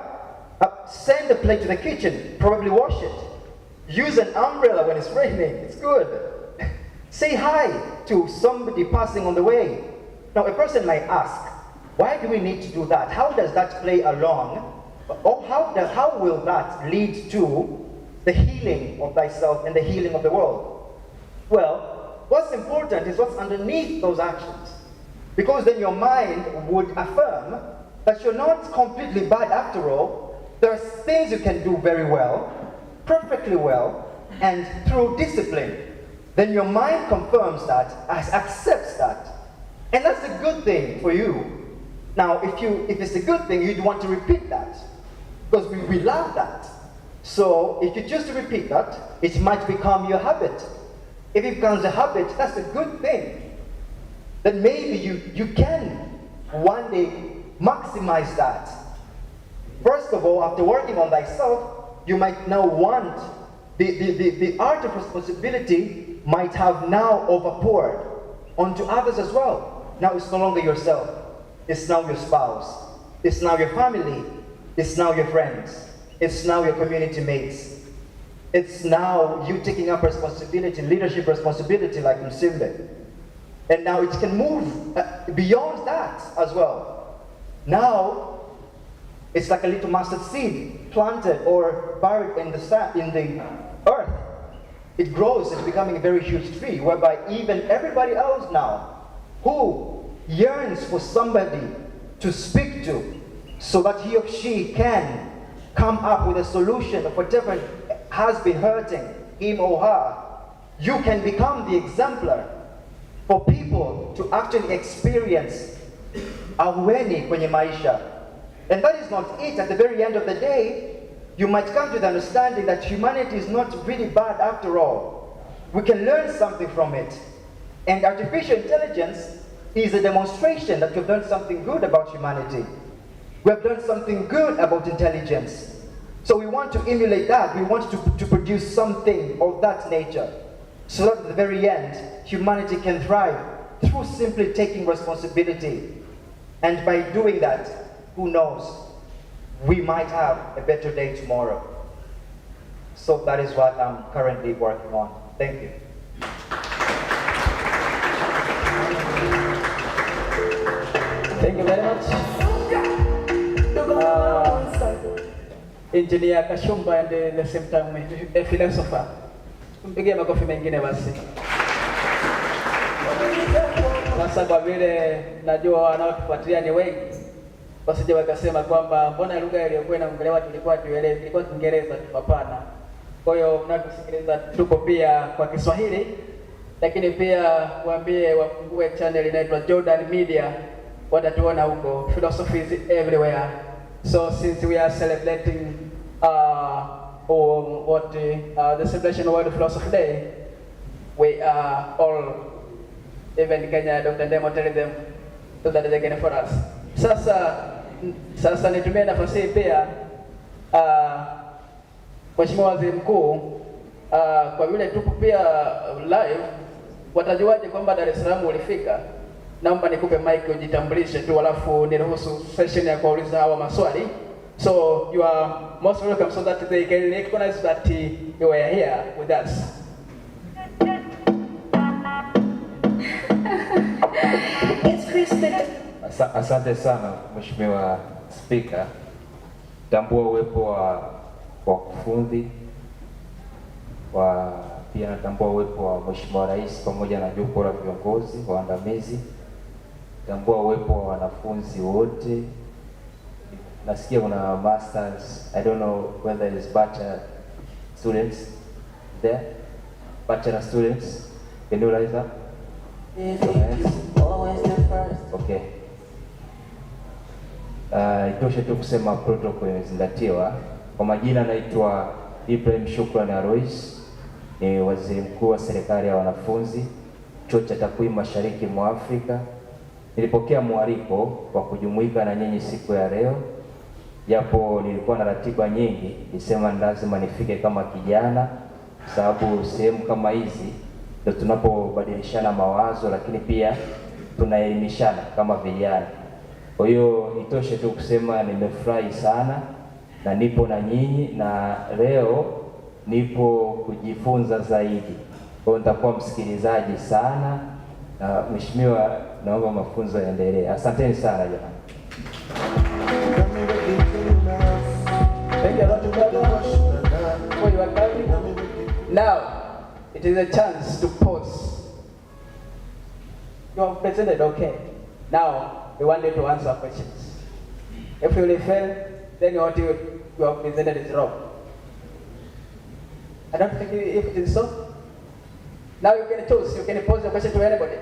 Send the plate to the kitchen. Probably wash it. Use an umbrella when it's raining. It's good. Say hi to somebody passing on the way. Now, a person might ask, why do we need to do that? How does that play along? Or how will that lead to the healing of thyself and the healing of the world? Well, what's important is what's underneath those actions. Because then your mind would affirm that you're not completely bad after all. There are things you can do very well, perfectly well, and through discipline. Then your mind confirms that, accepts that. And that's a good thing for you. Now, if it's a good thing, you'd want to repeat that. Because we love that. So if you choose to repeat that, it might become your habit. If it becomes a habit, that's a good thing. Then maybe you can one day maximize that. First of all, after working on thyself, you might now want the art of responsibility might have now overpoured onto others as well. Now it's no longer yourself. It's now your spouse. It's now your family. It's now your friends. It's now your community mates. It's now you taking up responsibility, leadership responsibility like Msimbe. And now it can move beyond that as well. Now, it's like a little mustard seed planted or buried in the earth. It grows, it's becoming a very huge tree, whereby even everybody else now who yearns for somebody to speak to so that he or she can come up with a solution of whatever has been hurting him or her, you can become the exemplar for people to actually experience aweni kwenye maisha. And that is not it. At the very end of the day, you might come to the understanding that humanity is not really bad after all. We can learn something from it. And artificial intelligence is a demonstration that we've learned something good about humanity. We have learned something good about intelligence. So we want to emulate that. We want to produce something of that nature. So that at the very end, humanity can thrive through simply taking responsibility. And by doing that, who knows, we might have a better day tomorrow. So that is what I'm currently working on. Thank you. Thank you very much. Engineer Kashumba and the same time a philosopher. Mpigie makofi mengine basi. Sasa kwa vile najua wanaotufuatilia ni wengi, wasije wakasema kwamba mbona lugha iliyokuwa inaongelewa tulikuwa tuelewe, ilikuwa Kiingereza tu. Hapana. Kwa hiyo mnaposikiliza tuko pia kwa Kiswahili, lakini pia waambie wafungue channel inaitwa Jordan Media, watatuona huko. Philosophy is everywhere. So since we are celebrating the celebration of World Philosophy Day, we are all, even Kenya, Dr. Ndemo telling them so that they can for us. Sasa nitumie nafasi hii pia Mheshimiwa Waziri Mkuu, kwa vile tupo pia live, watajuaje kwamba Dar es Salaam ulifika? Naomba nikupe mic ujitambulishe tu, alafu niruhusu session ya kuuliza hawa maswali. So you are most welcome so that they can recognize that you are here with us. Asante sana Mheshimiwa Speaker. Tambua uwepo wa wakufunzi pia natambua uwepo wa Mheshimiwa Rais pamoja na jopo la viongozi waandamizi. Tambua uwepo wa wanafunzi wote. Nasikia una masters, I don't know whether it's bachelor students there. Bachelor students, can you rise up? Okay. Itoshe tu kusema protocol imezingatiwa. Kwa majina naitwa Ibrahim Shukran Arois, ni waziri mkuu wa serikali ya wanafunzi, chuo cha takwimu mashariki mwa Afrika. Nilipokea mwaliko wa kujumuika na nyinyi siku ya leo, japo nilikuwa na ratiba nyingi, nisema lazima nifike kama kijana, sababu sehemu kama hizi ndio tunapobadilishana mawazo, lakini pia tunaelimishana kama vijana. Kwa hiyo itoshe tu kusema nimefurahi sana na nipo na nyinyi, na leo nipo kujifunza zaidi. Kwa hiyo nitakuwa msikilizaji sana, na Mheshimiwa, naomba mafunzo yaendelee. Asanteni sana jamani. Thank you a lot for your coming. Now, it is a chance to pause. You have presented, okay. Now, we want you to answer questions. If you fail, then what you have presented is wrong. I don't think if it is so. Now you can choose. You can pose your question to anybody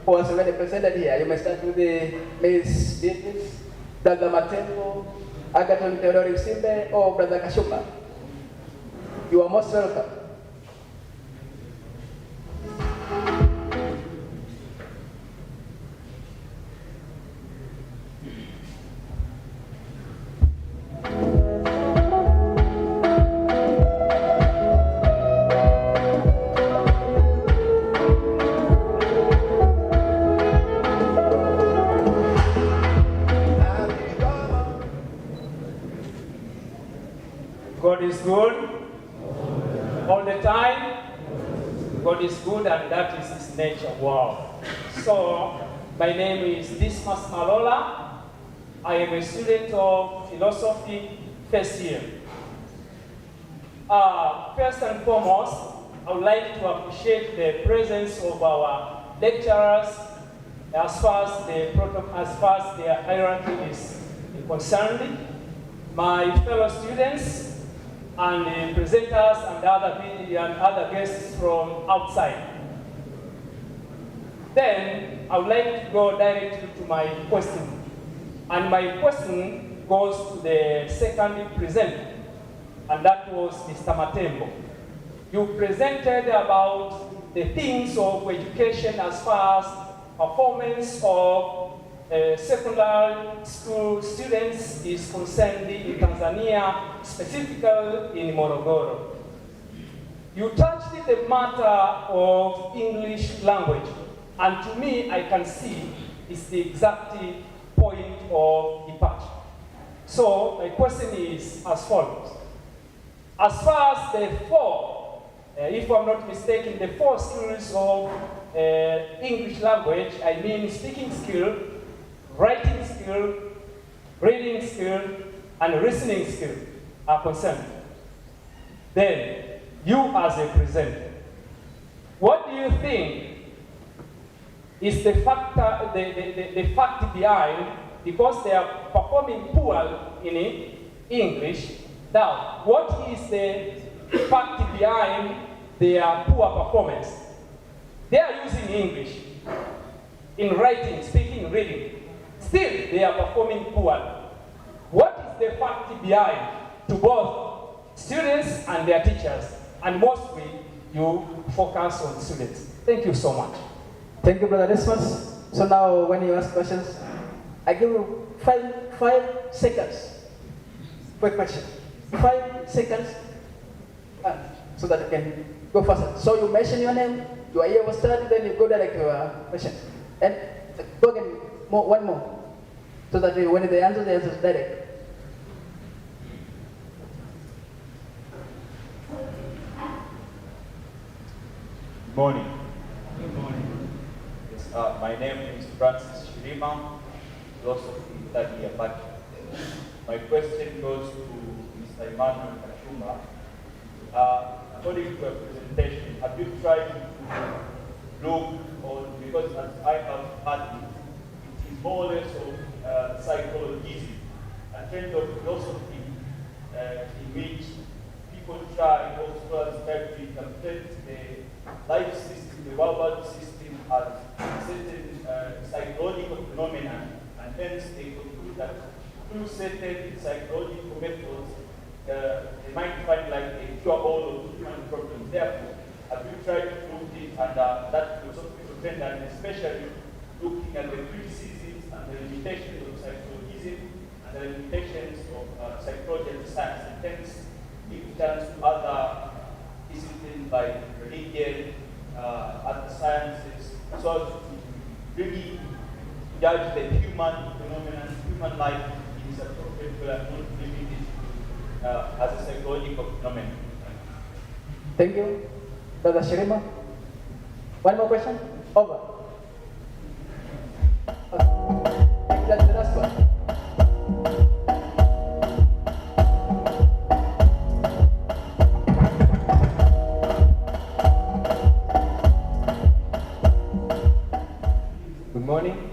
who has already presented here. You may start with the Ms. Beatrice, Brother Matembo, Agathon Theodore Simbe, or Brother Kashumba. You are most welcome. God is good all the time. God is good, and that is His nature. Wow. So, my name is Dismas Malola. I am a student of philosophy, first year. First and foremost, I would like to appreciate the presence of our lecturers as far as their hierarchy is concerned, my fellow students, and the presenters and other guests from outside. Then I would like to go directly to my question. And my question goes to the second presenter, and that was Mr. Matembo. You presented about the things of education as far as performance of secondary school students is concerned in Tanzania, specifically in Morogoro. You touched the matter of English language, and to me, I can see it's the exact point of departure. So my question is as follows. As far as the four, if I'm not mistaken, the four skills of English language, I mean speaking skill, writing skill, reading skill, and listening skill are concerned, then you as a presenter, what do you think is the factor, the fact behind, because they are performing poor in English, now what is the fact behind their poor performance? They are using English in writing, speaking, reading. Still, they are performing poor. What is the fact behind to both students and their teachers? And mostly, you focus on students. Thank you so much. Thank you, Brother Dismas. So now, when you ask questions, I give you 5 seconds. Quick question. 5 seconds, so that you can go faster. So you mention your name, your year was started, then you go direct to your question. And go again, one more. So that when they answer, the answer is direct. Good morning. Good morning. Yes, my name is Francis Shirima, philosophy third year batch. My question goes to Mr. Emmanuel Kachumba. According to your presentation, have you tried to look on, because as I have heard it is more or less of psychology, a trend of philosophy in which people try also try to interpret the life system, the world system as certain psychological phenomena, and hence they conclude that through certain psychological methods, they might find like a cure all of human problems. Therefore, have you tried to look it under that philosophical trend, and especially looking at the criticisms and the limitations of psychologism and the limitations of psychology and science, and hence it turns to other disciplines like religion, other sciences, so as to really judge the human phenomenon, human life in its appropriate way and not limit it as a psychological phenomenon. Thank you. Brother Shirima. One more question? Over. Okay. That's the last one. Good morning.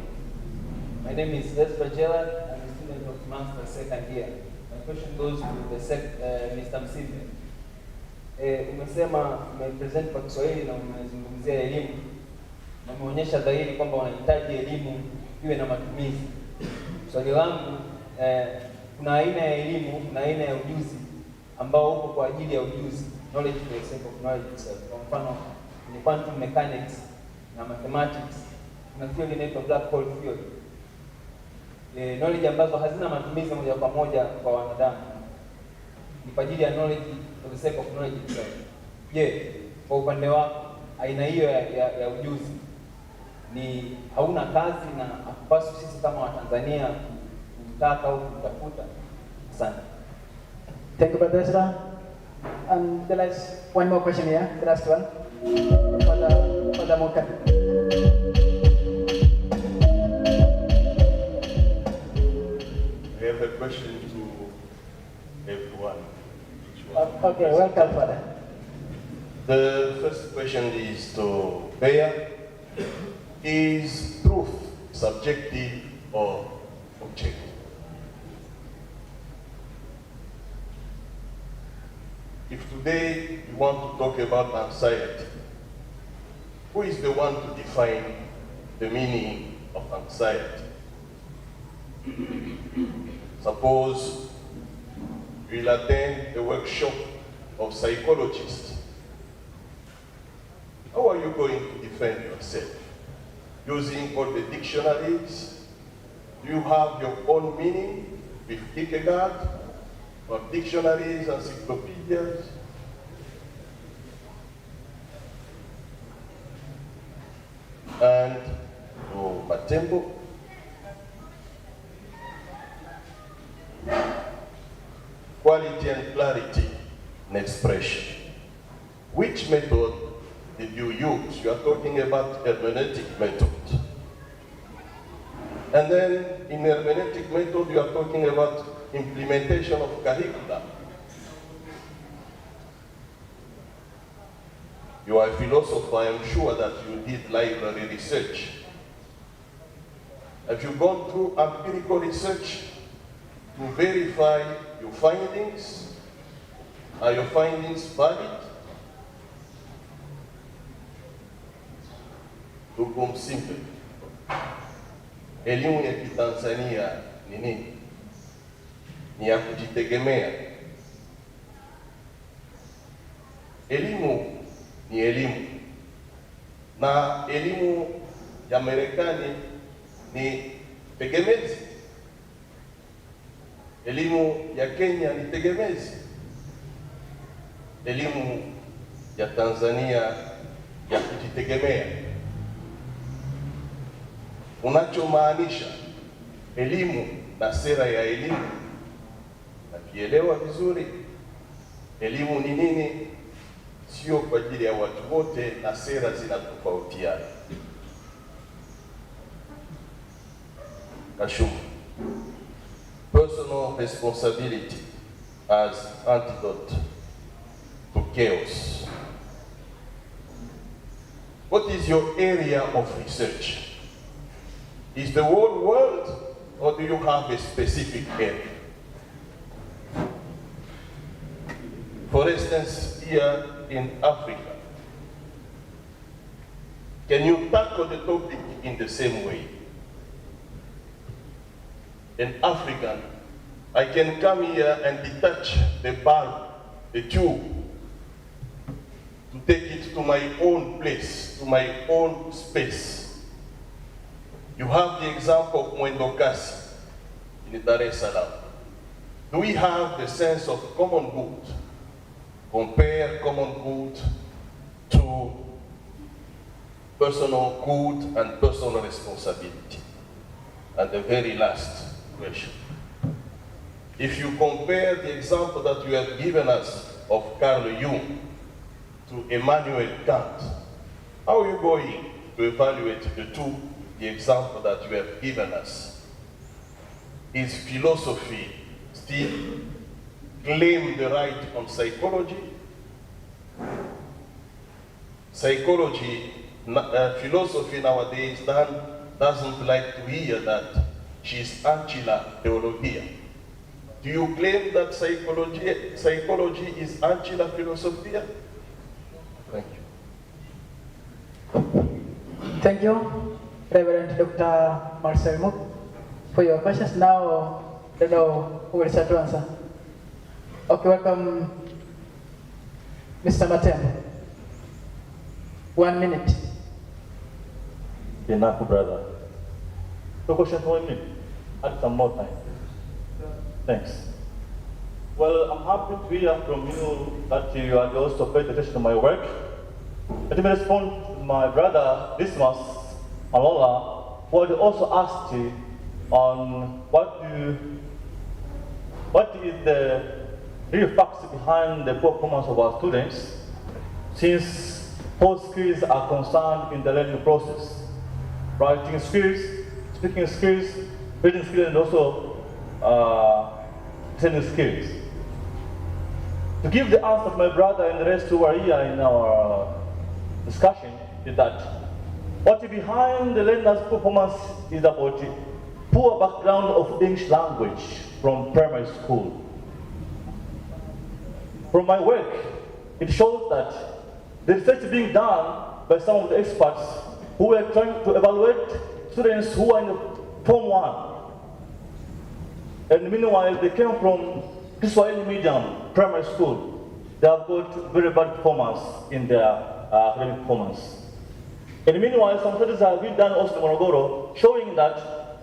My name is Ezra Gerald. I'm a student of Master second year. My question goes to Mr. Msive. Umesema umepresent kwa Kiswahili na umezungumzia elimu na umeonyesha dhahiri kwamba wanahitaji elimu iwe na matumizi. Swali langu, kuna aina ya elimu, kuna aina ya ujuzi ambao uko kwa ajili ya ujuzi, knowledge for the sake of knowledge itself. Kwa mfano, ni quantum mechanics na mathematics, kuna theory inaitwa black hole theory. Knowledge ambazo hazina matumizi moja kwa moja kwa wanadamu, ni kwa ajili ya knowledge for the sake of knowledge itself. Je, kwa upande wako aina hiyo ya ujuzi ni hauna kazi na hakupaswi sisi kama Watanzania kutaka au kutafuta? Asante. Thank you, Brother Ezra. And the last, one more question here, the last one, for the Mokan. I have a question to everyone. Okay, welcome, Father. The first question is to Beya. Is truth subjective or objective? If today you want to talk about anxiety, who is the one to define the meaning of anxiety? Suppose you will attend a workshop of psychologists. How are you going to defend yourself? Using all the dictionaries? Do you have your own meaning with Kierkegaard, or dictionaries, encyclopedias? And to Matembo, quality and clarity, expression. Which method did you use? You are talking about hermeneutic method. And then in hermeneutic method, you are talking about implementation of curricula. You are a philosopher, I am sure that you did library research. Have you gone through empirical research to verify your findings? Are your findings valid? Ndugu Msimbe, elimu ya Kitanzania ni nini? Ni ya kujitegemea. Elimu ni elimu, na elimu ya Marekani ni tegemezi. Elimu ya Kenya ni tegemezi. Elimu ya Tanzania ya kujitegemea. Unachomaanisha elimu na sera ya elimu, nakielewa vizuri. Elimu ni nini? Sio kwa ajili ya watu wote, na sera zinatofautiana. Kashum, personal responsibility as antidote to chaos. What is your area of research? Is the whole world, or do you have a specific area? For instance, here in Africa, can you tackle the topic in the same way? An African, I can come here and detach the bulb, the tube, to take it to my own place, to my own space. You have the example of Mwendo Kasi in Dar es Salaam. Do we have the sense of common good? Compare common good to personal good and personal responsibility. And the very last question. If you compare the example that you have given us of Carl Jung to Immanuel Kant, how are you going to evaluate the example that you have given us? Is philosophy still claim the right on psychology? Philosophy nowadays doesn't like to hear that she's Ancilla Theologia. Do you claim that psychology is Ancilla Philosophia? Thank you. Thank you, Reverend Dr. Marcel Mook, for your questions. Now, I don't know who will start to answer. Okay, welcome, Mr. Matembo. 1 minute. Enough, brother. No question for me. Add some more time. Thanks. Well, I'm happy to hear from you that you are also paying attention to my work. Let me respond to my brother Dismas Malola, who had also asked you on what is the real facts behind the poor performance of our students, since both skills are concerned in the learning process. Writing skills, speaking skills, reading skills, and also listening skills. To give the answer to my brother and the rest who are here in our discussion is that what is behind the learner's performance is about poor background of English language from primary school. From my work, it shows that the research being done by some of the experts who were trying to evaluate students who are in Form 1. And meanwhile, they came from Kiswahili medium primary school. They have got very bad performance in their academic performance. And meanwhile, some studies have been done also in Morogoro, showing that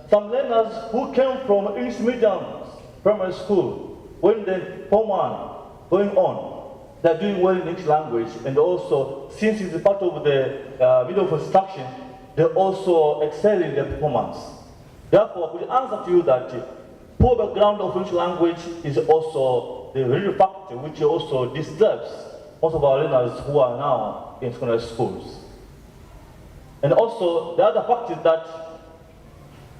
some learners who came from English medium primary school, when they Form 1 going on, they're doing well in English language, and also, since it's a part of the middle of instruction, they also excel in their performance. Therefore, we answer to you that poor background of English language is also the real factor which also disturbs most of our learners who are now in secondary schools. And also, the other fact is that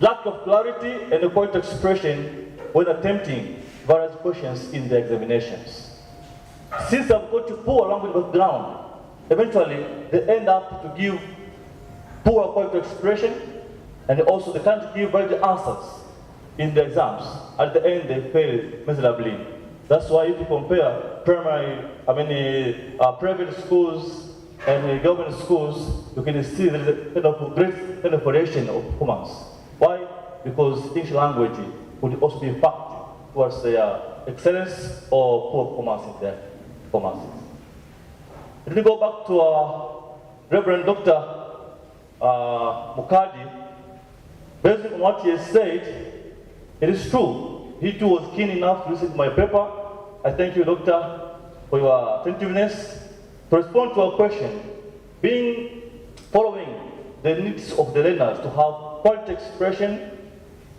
lack of clarity and point expression when attempting various questions in the examinations. Since they've got a poor language background, eventually they end up to give poor point expression, and also they can't give valid answers in the exams. At the end, they fail miserably. That's why if you compare private schools and government schools, you can see there is a kind of great kind of variation of performance. Why? Because English language would also be a factor towards their excellence or poor performance in their performances. Let me go back to Reverend Dr. Mukadi. Based on what he has said, it is true. He too was keen enough to listen to my paper. I thank you, Doctor, for your attentiveness. To respond to our question, following the needs of the learners to have quality expression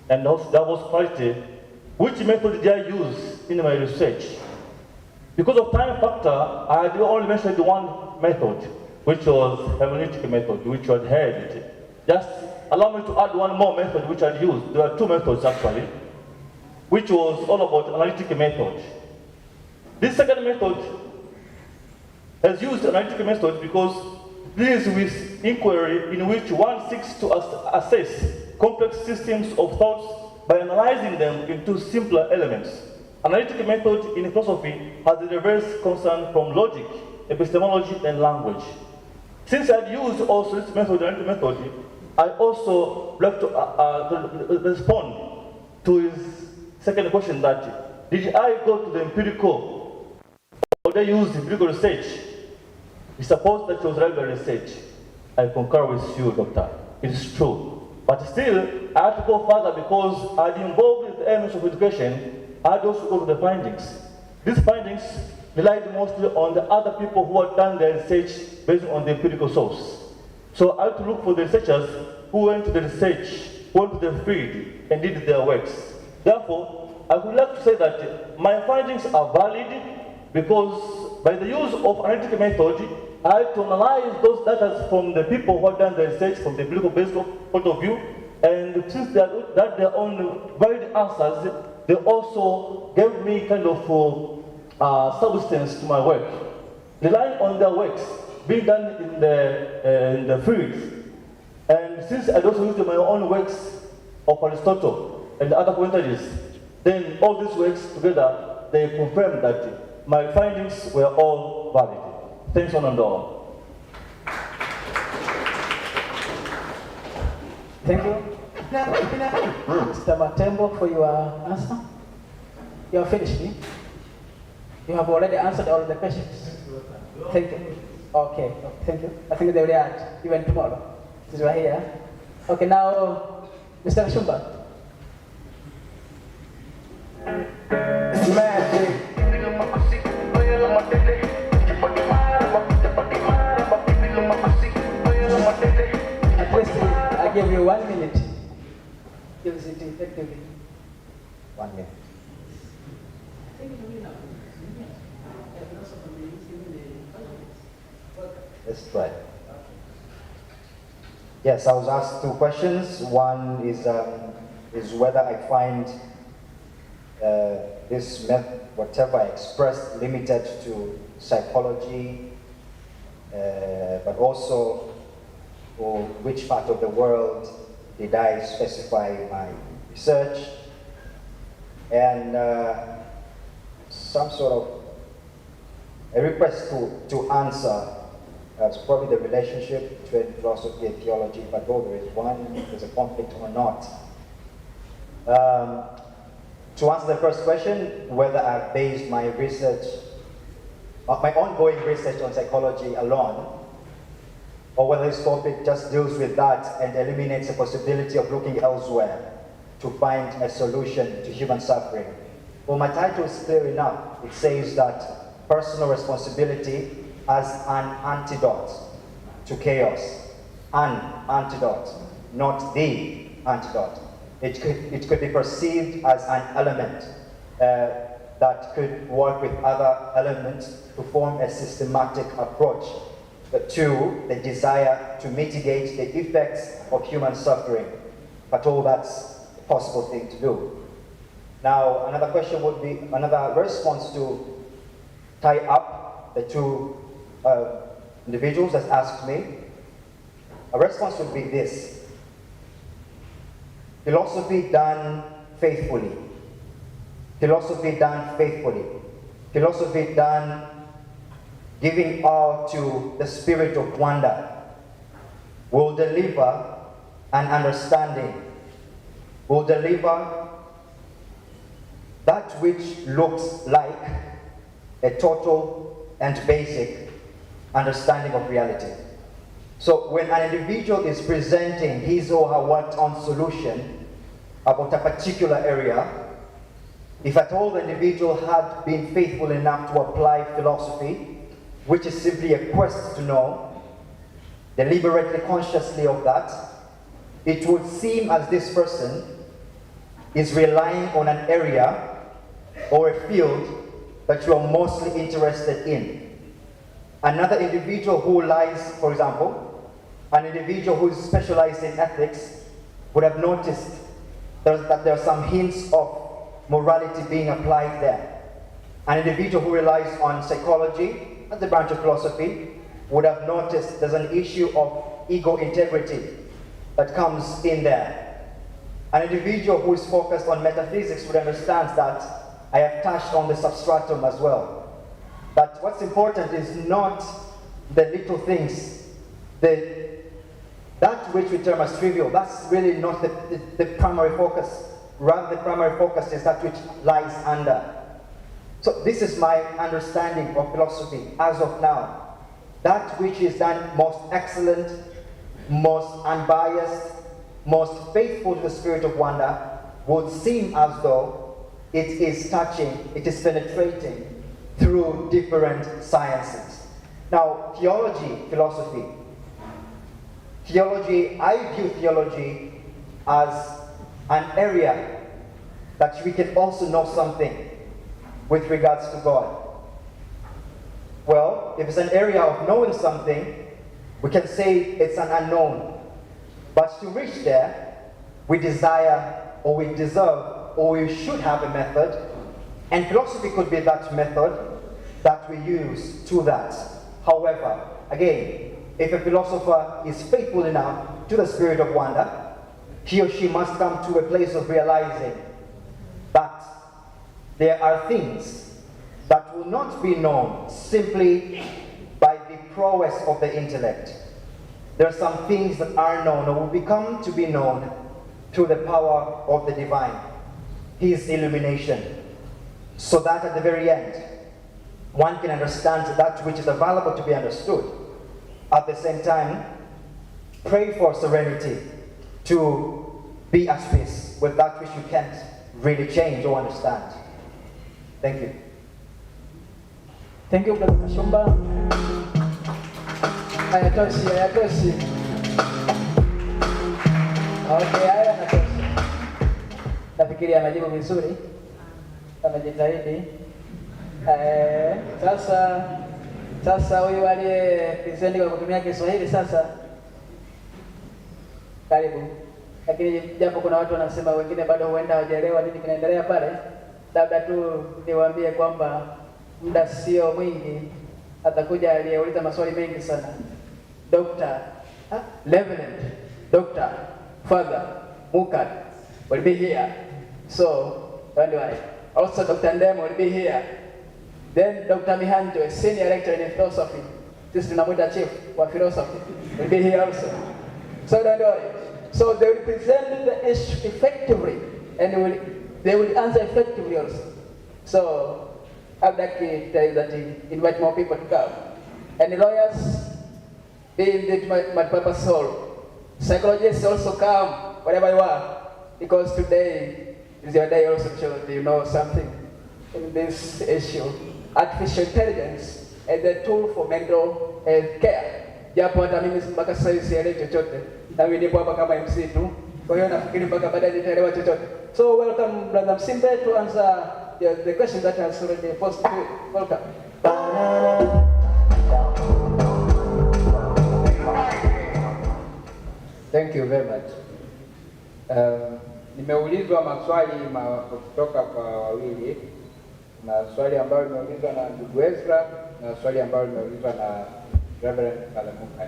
and also diverse quality, which method did I use in my research? Because of time factor, I only mentioned one method, which was hermeneutic method, which I had heard. Just allow me to add one more method which I used. There are two methods actually, which was all about analytic method. This second method has used analytic method because it deals with inquiry in which one seeks to assess complex systems of thoughts by analyzing them into simpler elements. Analytic method in philosophy has a diverse concern from logic, epistemology, and language. Since I've used also this method, analytic method, I also like to respond to his second question that, did I go to the empirical, or did I use empirical research? We suppose that it was regular research. I concur with you, Doctor. It is true. But still, I had to go further because I'd involved in the elements of education. I'd also go to the findings. These findings relied mostly on the other people who had done their research based on the empirical source. So I had to look for the researchers who went to the research, went to the field, and did their works. Therefore, I would like to say that my findings are valid because by the use of analytic method, I had to analyze those data from the people who have done the research from the empirical-based point of view, and since they had their own valid answers, they also gave me kind of substance to my work. Relying on their works being done in the fields, and since I also used my own works of Aristotle and other commentaries, then all these works together, they confirmed that my findings were all valid. Thanks on and all. Thank you. Mr. Matembo, for your answer. You have finished, eh? You have already answered all the questions. Thank you. Okay, thank you. I think they will add even tomorrow. Since we are here. Okay, now, Mr. Shumba. At least I give you 1 minute. Give it effectively. 1 minute. Let's try. Yes, I was asked two questions. One is whether I find this method, whatever I expressed, limited to psychology, but also for which part of the world did I specify my research, and some sort of a request to answer. That's probably the relationship between philosophy and theology, but whether there is one, there's a conflict or not. To answer the first question, whether I've based my research, my ongoing research on psychology alone, or whether this topic just deals with that and eliminates the possibility of looking elsewhere to find a solution to human suffering. Well, my title is clear enough. It says that personal responsibility as an antidote to chaos. An antidote, not the antidote. it could be perceived as an element that could work with other elements to form a systematic approach to the desire to mitigate the effects of human suffering. But all that's a possible thing to do. Now, another question would be, another response to tie up the two individuals that asked me. A response would be this: philosophy done faithfully. Philosophy done faithfully. Philosophy done giving all to the spirit of wonder will deliver an understanding, will deliver that which looks like a total and basic understanding of reality. So when an individual is presenting his or her worked-on solution about a particular area, if at all the individual had been faithful enough to apply philosophy, which is simply a quest to know, deliberately, consciously of that, it would seem as this person is relying on an area or a field that you are mostly interested in. Another individual who lies, for example, an individual who is specialized in ethics would have noticed that there are some hints of morality being applied there. An individual who relies on psychology as a branch of philosophy would have noticed there's an issue of ego integrity that comes in there. An individual who is focused on metaphysics would understand that I have touched on the substratum as well. But what's important is not the little things, that which we term as trivial. That's really not the primary focus. Rather, the primary focus is that which lies under. So this is my understanding of philosophy as of now. That which is done most excellent, most unbiased, most faithful to the spirit of wonder would seem as though it is touching, it is penetrating through different sciences. Now, theology, philosophy. Theology, I view theology as an area that we can also know something with regards to God. Well, if it's an area of knowing something, we can say it's an unknown. But to reach there, we desire, or we deserve, or we should have a method, and philosophy could be that method that we use to that. However, again, if a philosopher is faithful enough to the spirit of wonder, he or she must come to a place of realizing that there are things that will not be known simply by the prowess of the intellect. There are some things that are known or will become to be known through the power of the divine, his illumination, so that at the very end, one can understand that which is available to be understood. At the same time, pray for serenity to be at peace with that which you can't really change or understand. Thank you. Thank you, Brother Kashumba. Hayatoshi. Okay, haya yanatosha. Nafikiri amejibu vizuri, amejitahidi. Sasa huyu aliye present kwa kutumia Kiswahili sasa, karibu. Lakini japo kuna watu wanasema wengine bado huenda hawajaelewa nini kinaendelea pale, labda tu niwaambie kwamba muda sio mwingi, atakuja aliyeuliza maswali mengi sana. Dr. Reverend Dr. Father Mukat will be here. So, don't worry. Also, Dr. Ndemo will be here. Then Dr. Mihanjo, a senior lecturer in philosophy, this Namuda chief for philosophy, will be here also. So don't worry. So they will present the issue effectively, and they will answer effectively also. So I'd like to tell you that invite more people to come. And the lawyers, be indeed my purpose soul. Psychologists also come, wherever you are, because today is your day also to show that you know something in this issue. Artificial intelligence as a tool for mental health care. Japo hata mimi mpaka sasa sielewi chochote. Na mimi nipo hapa kama MC tu. Kwa hiyo nafikiri mpaka baadaye nitaelewa chochote. So welcome Brother Msimbe to answer the question that has already posed to you. Welcome. Thank you very much. Nimeulizwa maswali kutoka kwa wawili, na swali ambalo limeulizwa na ndugu Ezra na swali ambalo limeulizwa na Reverend Kalamuka.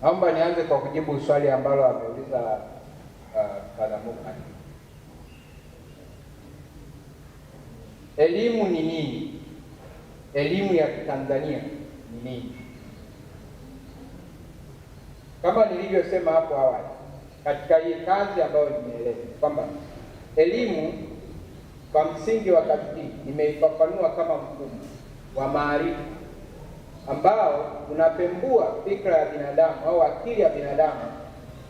Naomba nianze kwa kujibu swali ambalo ameuliza Kalamuka. Elimu ni nini? Elimu ya Tanzania ni nini? Kama nilivyosema hapo awali katika hii kazi ambayo nimeeleza kwamba elimu kwa msingi wa kazi hii nimeifafanua kama mfumo wa maarifa ambao unapembua fikra ya binadamu au akili ya binadamu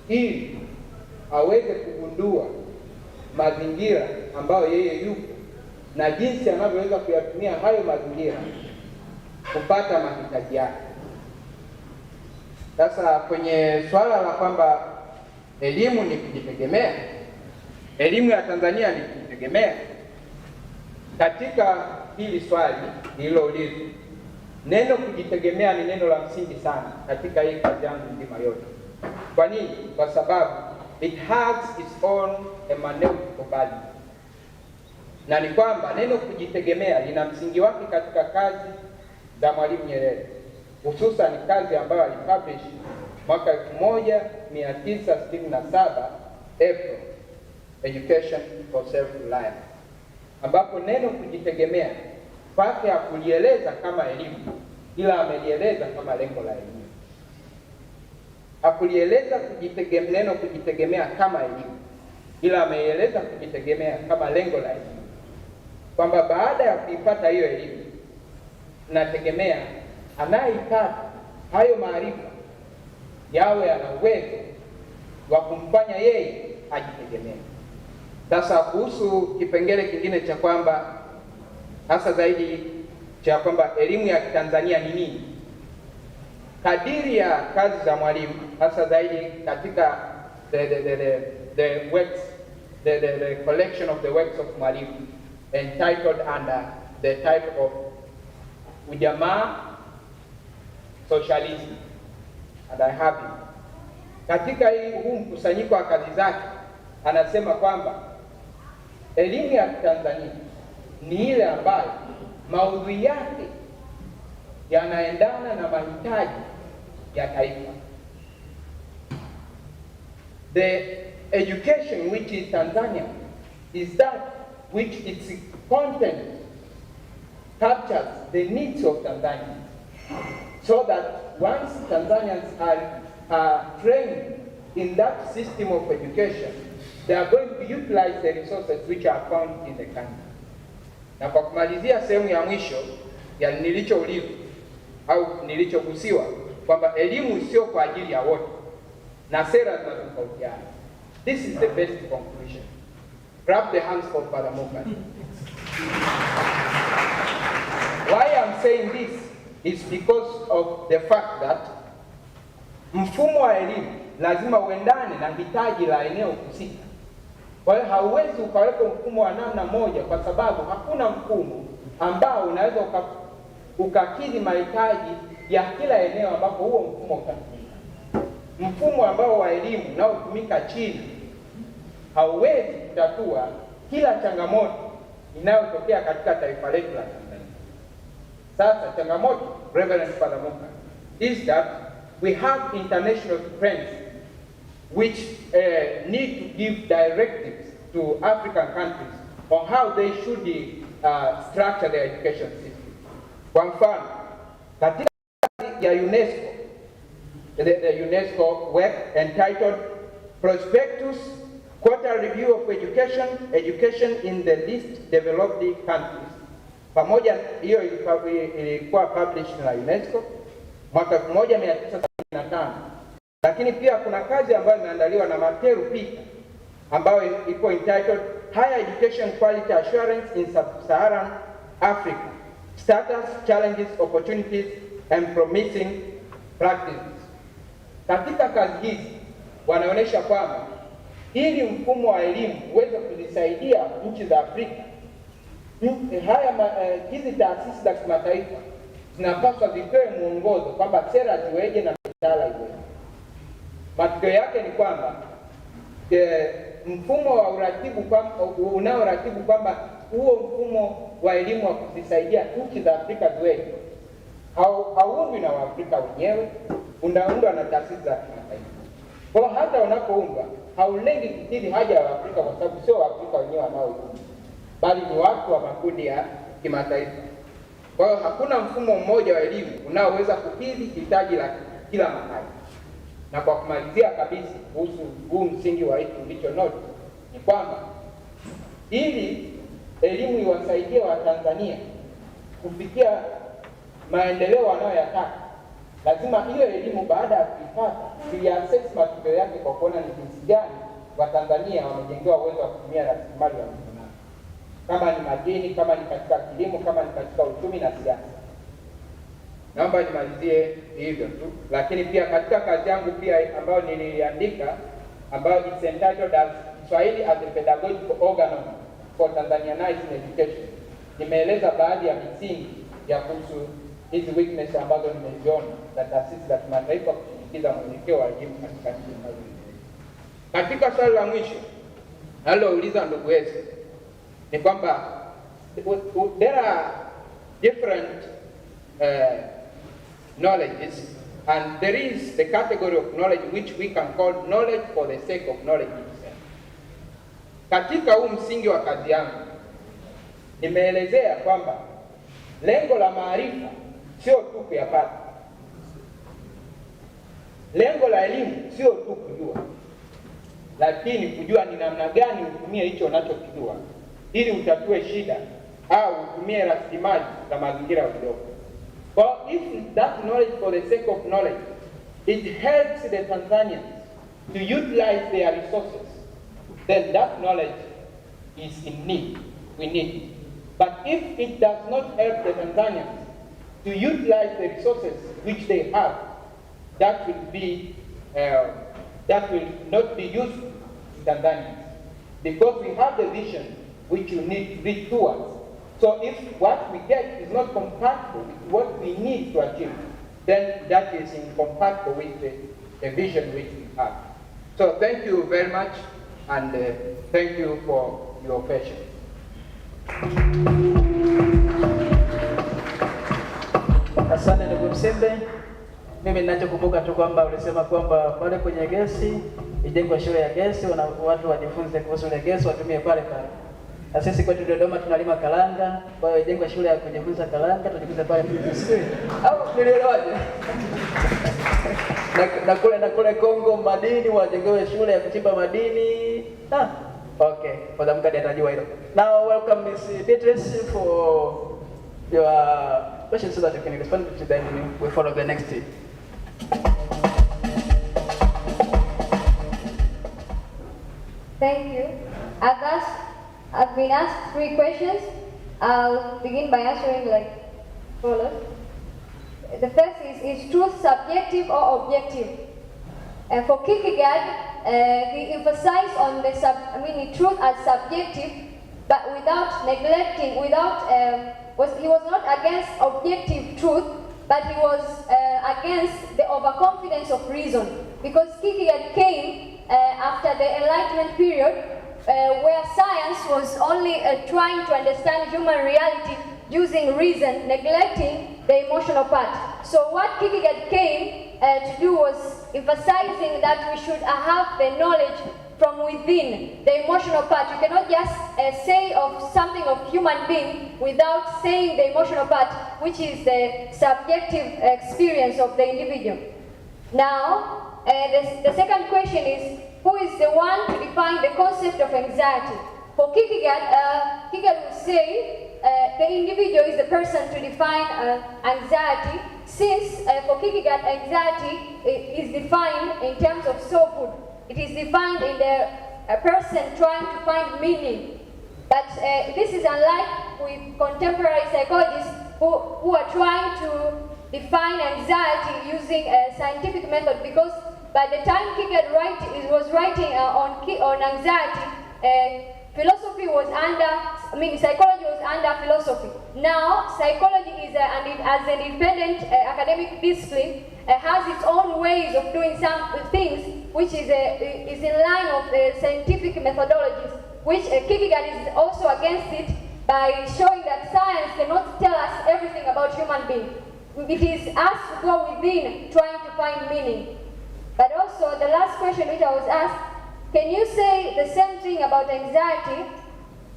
ili aweze kugundua mazingira ambayo yeye yupo na jinsi anavyoweza kuyatumia hayo mazingira kupata mahitaji yake. Sasa kwenye swala la kwamba elimu ni kujitegemea, elimu ya Tanzania ni kujitegemea, katika hili swali lililoulizwa, neno kujitegemea ni neno la msingi sana katika hii kazi yangu nzima yote. Kwa nini? Kwa sababu it has its own hermeneutical value, na ni kwamba neno kujitegemea lina msingi wake katika kazi za Mwalimu Nyerere, hususan kazi ambayo alipublish mwaka 1967 April, Education for Self-Reliance, ambapo neno kujitegemea kwake hakulieleza kama elimu, ila amelieleza kama lengo la elimu. Hakulieleza neno kujitegemea kama elimu, ila ameieleza kujitegemea kama lengo la elimu, kwamba baada ya kuipata hiyo elimu tunategemea anayepata hayo maarifa yawe ana uwezo wa kumfanya yeye ajitegemee. Sasa kuhusu kipengele kingine cha kwamba hasa zaidi cha kwamba elimu ya Tanzania ni nini, kadiri ya kazi za Mwalimu, hasa zaidi katika the works, the collection of the works of Mwalimu entitled under the title of Ujamaa Socialism, and I have it. Katika huu mkusanyiko wa kazi zake anasema kwamba elimu ya Tanzania ni ile ambayo maudhui yake yanaendana na mahitaji ya taifa. The education which is Tanzania is that which its content captures the needs of Tanzania, so that once Tanzanians are trained in that system of education, they are going to utilize the resources which are found in the country. Na kwa kumalizia sehemu ya mwisho ya nilichoulizwa au nilichogusiwa kwamba elimu sio kwa ajili ya wote na sera zinazotofautiana. This is the best conclusion. Grab the hands for Father Mokani. Why I'm saying this is because of the fact that mfumo wa elimu lazima uendane na hitaji la eneo husika. Kwa hiyo hauwezi ukaweka mfumo wa namna moja, kwa sababu hakuna mfumo ambao unaweza ukakidhi mahitaji ya kila eneo ambapo huo mfumo utatumika. Mfumo ambao wa elimu unaotumika chini hauwezi kutatua kila changamoto inayotokea katika taifa letu la Tanzania. Sasa changamoto, Reverend Father Muka, is that we have international friends which need to give directives to African countries on how they should structure their education system. Kwa mfano, katika ya UNESCO, the UNESCO work entitled Prospectus Quarter Review of Education in the Least Developed Countries, pamoja hiyo ilikuwa published na UNESCO mwaka 1975. Lakini pia kuna kazi ambayo imeandaliwa na Materu Peter ambayo iko entitled Higher Education Quality Assurance in Sub-Saharan Africa, Status, Challenges, Opportunities and Promising Practices. Katika kazi hizi wanaonyesha kwamba ili mfumo wa elimu uweze kuzisaidia nchi za Afrika, hizi taasisi za kimataifa zinapaswa zipewe mwongozo kwamba sera ziweje na mitaala iweje. Matokeo yake ni kwamba mfumo wa uratibu unaoratibu kwamba huo mfumo wa elimu wa kuzisaidia nchi za Afrika ziweje hauundwi na Waafrika wenyewe, unaundwa na taasisi za kimataifa. Kwa hata unapoundwa haulengi kukidhi haja ya Waafrika, kwa sababu sio Waafrika wenyewe wanaoiunda, bali ni watu wa makundi ya kimataifa. Kwa hiyo hakuna mfumo mmoja wa elimu unaoweza kukidhi hitaji la kila mahali. Na kwa kumalizia kabisa kuhusu huu msingi wa hiki ndicho note ni kwamba ili elimu iwasaidie Watanzania kufikia maendeleo wanayoyataka, lazima hiyo elimu baada ya kuipata tuiassess matokeo yake kwa kuona ni jinsi gani Watanzania wamejengewa uwezo wa kutumia rasilimali walizonazo, kama ni madini, kama ni katika kilimo, kama ni katika uchumi na siasa. Naomba nimalizie hivyo tu, lakini pia katika kazi yangu pia ambayo niliandika, ambayo is entitled as Swahili as a Pedagogical Organ for Tanzanianizing Education, nimeeleza baadhi ya misingi ya kuhusu hizi weakness ambazo nimeziona za taasisi za kimataifa kushinikiza mwelekeo wa elimu katika nchi zinazoendelea. Katika swali la mwisho nalouliza ndugu yetu ni kwamba there are different knowledges, and there is the category of knowledge which we can call knowledge for the sake of knowledge itself. Katika huu msingi wa kazi yangu nimeelezea kwamba lengo la maarifa sio tu kuyapata. Lengo la elimu sio tu kujua, lakini kujua ni namna gani utumie hicho unachokijua ili utatue shida au utumie rasilimali za mazingira uliopo. But if that knowledge for the sake of knowledge, it helps the Tanzanians to utilize their resources, then that knowledge is in need. We need it. But if it does not help the Tanzanians to utilize the resources which they have, that will not be useful to Tanzanians, because we have the vision which you need to reach towards. So if what we get is not compatible with what we need to achieve, then that is incompatible with the vision which we have. So thank you very much, and thank you for your patience. Asante ndugu Msimbe. Mimi ninachokumbuka tu kwamba ulisema kwamba pale kwenye gesi ijengwe shule ya gesi, watu wajifunze kuhusu ile gesi watumie pale pale. Na sisi kwetu Dodoma tunalima karanga, kwa hiyo ijengwe shule ya kujifunza karanga, tujifunze pale pale. Au nilielewaje? na kule Kongo madini wajengewe shule ya kuchimba madini. Okay, kwa sababu kadi atajua hilo. Now welcome Miss Beatrice for your questions so that you can respond to them. We follow the next step. Thank you. I've been asked 3 questions. I'll begin by answering like follows. The first is truth subjective or objective? For Kierkegaard, he emphasized on the truth as subjective, but without neglecting, he was not against objective truth, but he was against the overconfidence of reason. Because Kierkegaard came after the Enlightenment period, where science was only trying to understand human reality using reason, neglecting the emotional part. So what Kierkegaard came to do was emphasizing that we should have the knowledge from within, the emotional part. You cannot just say of something of human being without saying the emotional part, which is the subjective experience of the individual. Now, the second question is, who is the one to define the concept of anxiety? For Kierkegaard, Kierkegaard would say the individual is the person to define anxiety, since for Kierkegaard anxiety is defined in terms of soul food. It is defined in the person trying to find meaning. But this is unlike with contemporary psychologists who are trying to define anxiety using a scientific method, because by the time Kierkegaard was writing on anxiety, philosophy was under, psychology was under philosophy. Now, psychology is as an independent academic discipline, has its own ways of doing some things, which is in line of scientific methodologies, which Kierkegaard is also against it by showing that science cannot tell us everything about human beings. It is us who go within trying to find meaning. But also, the last question which I was asked, can you say the same thing about anxiety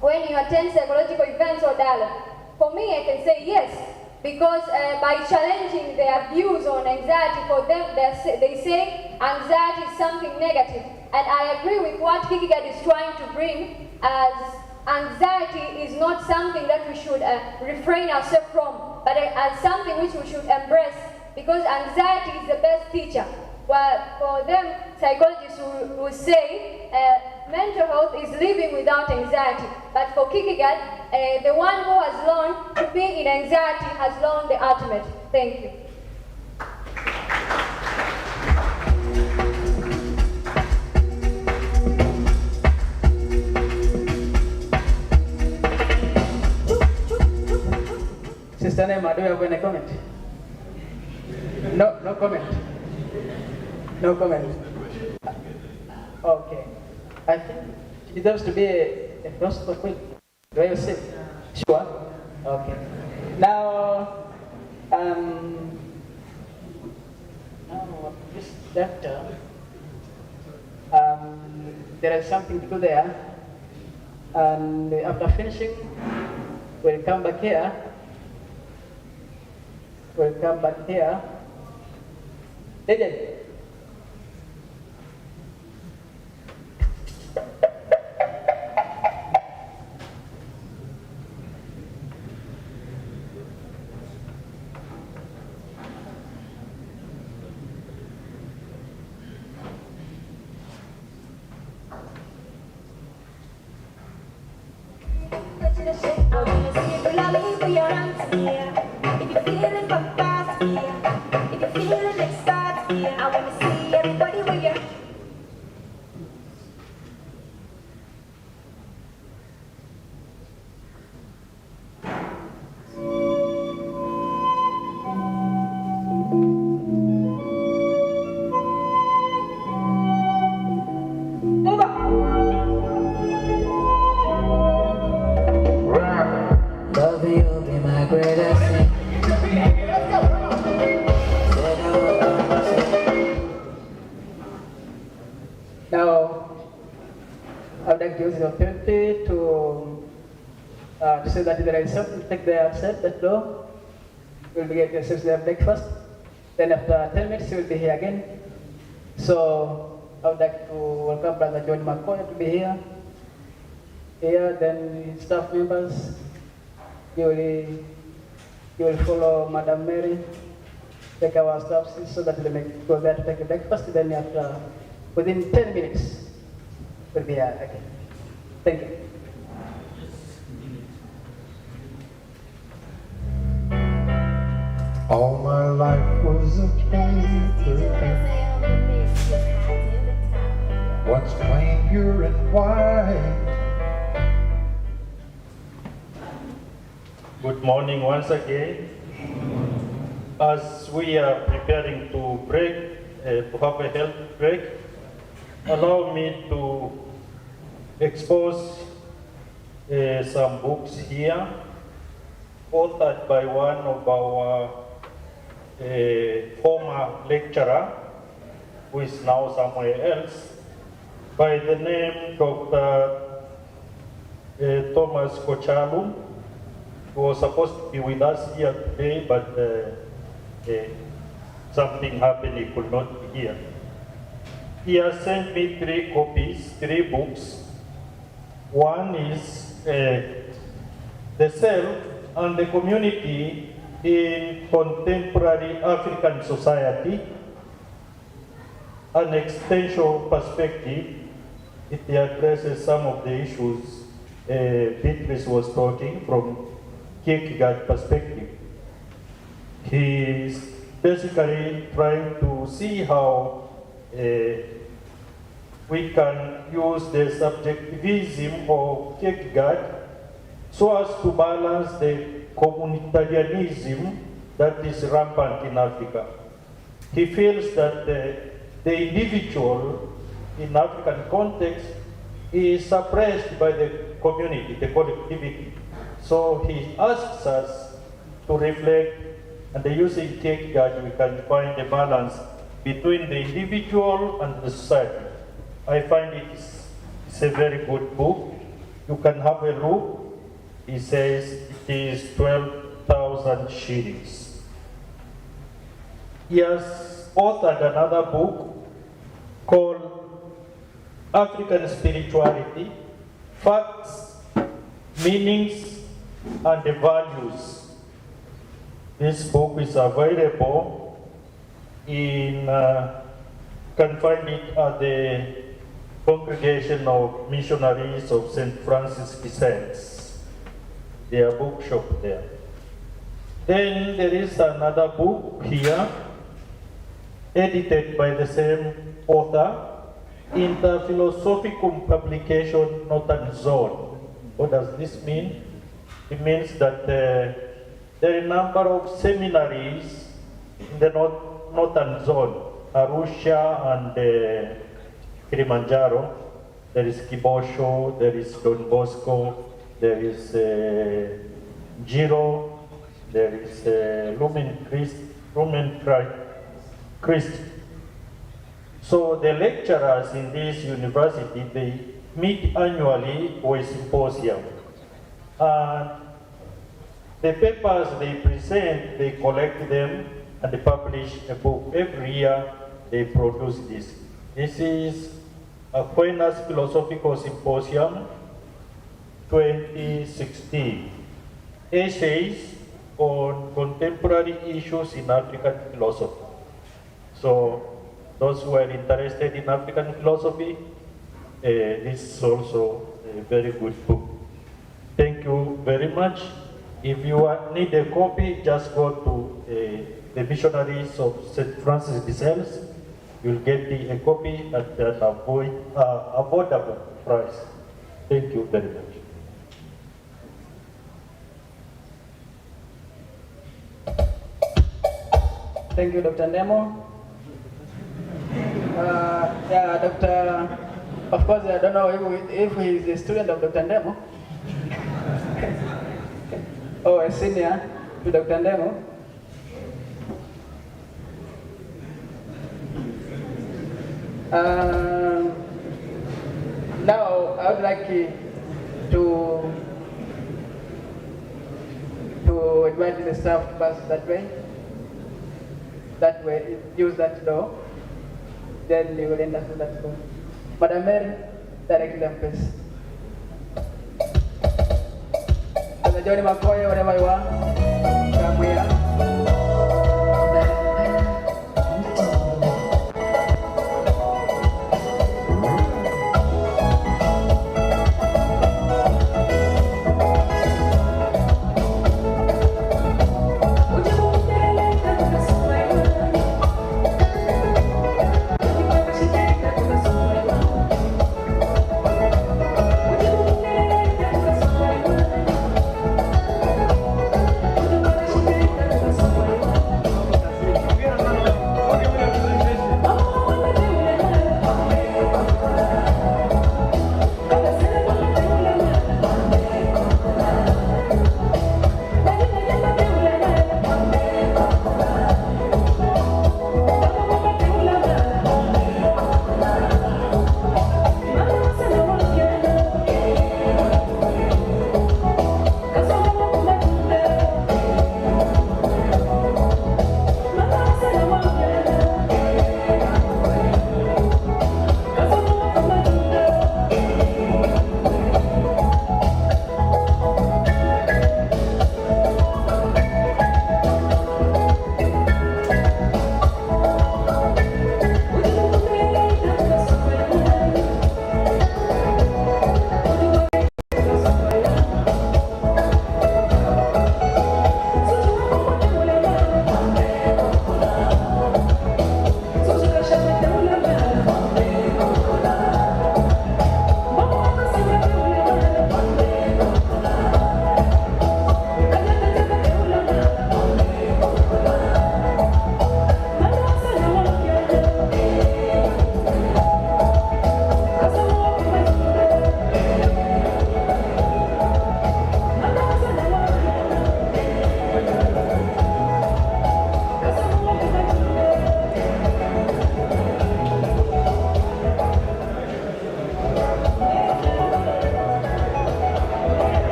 when you attend psychological events or dialogue? For me, I can say yes, because by challenging their views on anxiety, for them, they say anxiety is something negative. And I agree with what Kierkegaard is trying to bring, as anxiety is not something that we should refrain ourselves from, but as something which we should embrace, because anxiety is the best teacher. Well, for them, psychologists will say mental health is living without anxiety. But for Kierkegaard, the one who has learned to be in anxiety has learned the ultimate. Thank you. Sister Nema, do you have any comment? No comment. No comment. Okay. I think it deserves to be a philosopher quiz. Do you say? Sure. Okay. Now, this chapter, there is something to do there, and after finishing, we'll come back here. We'll come back here. DJ. That there is something take their set that door. We'll be getting their breakfast. Then after 10 minutes, he will be here again. So I would like to welcome Brother John McCoy to be here. Then staff members. You will follow Madam Mary, take our staff so that they may go there to take a breakfast. Then after, within 10 minutes, we'll be here again. Thank you. All my life was a paper, once plain, pure and white. Good morning once again. As we are preparing to break, to have a health break, allow me to expose some books here, authored by one of our former lecturer, who is now somewhere else, by the name Dr. Thomas Kochalu, who was supposed to be with us here today, but something happened, he could not be here. He has sent me 3 copies, 3 books. One is The Self and the Community in Contemporary African Society, an existential perspective. It addresses some of the issues Beatrice was talking from Kierkegaard perspective. He is basically trying to see how we can use the subjectivism of Kierkegaard so as to balance the communitarianism that is rampant in Africa. He feels that the individual in African context is suppressed by the community, the collectivity. So he asks us to reflect, and using Kierkegaard, we can find a balance between the individual and the society. I find it's a very good book. You can have a look. He says it is 12,000 shillings. He has authored another book called African Spirituality, Facts, Meanings, and the Values. This book is available in, can find it at the Congregation of Missionaries of St. Francis de Sales, their bookshop there. Then there is another book here, edited by the same author, Interphilosophical Publication Northern Zone. What does this mean? It means that there are a number of seminaries in the Northern Zone, Arusha and Kilimanjaro. There is Kibosho, there is Don Bosco, there is Giro, there is Lumen Christ. So the lecturers in this university, they meet annually for a symposium. And the papers they present, they collect them and they publish a book. Every year they produce this. This is Aquinas Philosophical Symposium 2016. Essays on contemporary issues in African philosophy. So those who are interested in African philosophy, this is also a very good book. Thank you very much. If you need a copy, just go to the Missionaries of St. Francis de Sales. You'll get a copy at an affordable price. Thank you very much. Thank you, Dr. Nemo. Yeah, Dr. Of course, I don't know if he is a student of Dr. Nemo or a senior to Dr. Nemo. Now, I would like to invite the staff to pass that way. That way, use that door. Then they will enter through that door. Madam Mary, direct them, please. Brother Johnny McCoy, wherever you are, come here. Thank you.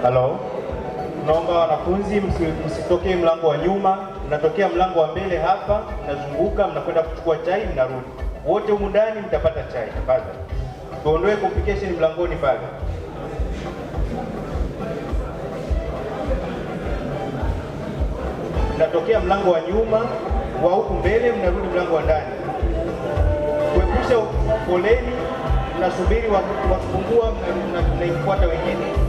Halo, naomba wanafunzi msitokee mlango wa nyuma, mnatokea mlango wa mbele hapa, mnazunguka, mnakwenda kuchukua chai, mnarudi. Wote humu ndani mtapata chai, tafadhali. Tuondoe complication mlangoni pale. Mnatokea mlango wa nyuma wa huku mbele, mnarudi mlango wa ndani. Kuepusha foleni, mnasubiri wakifungua, mnaifuata wengine.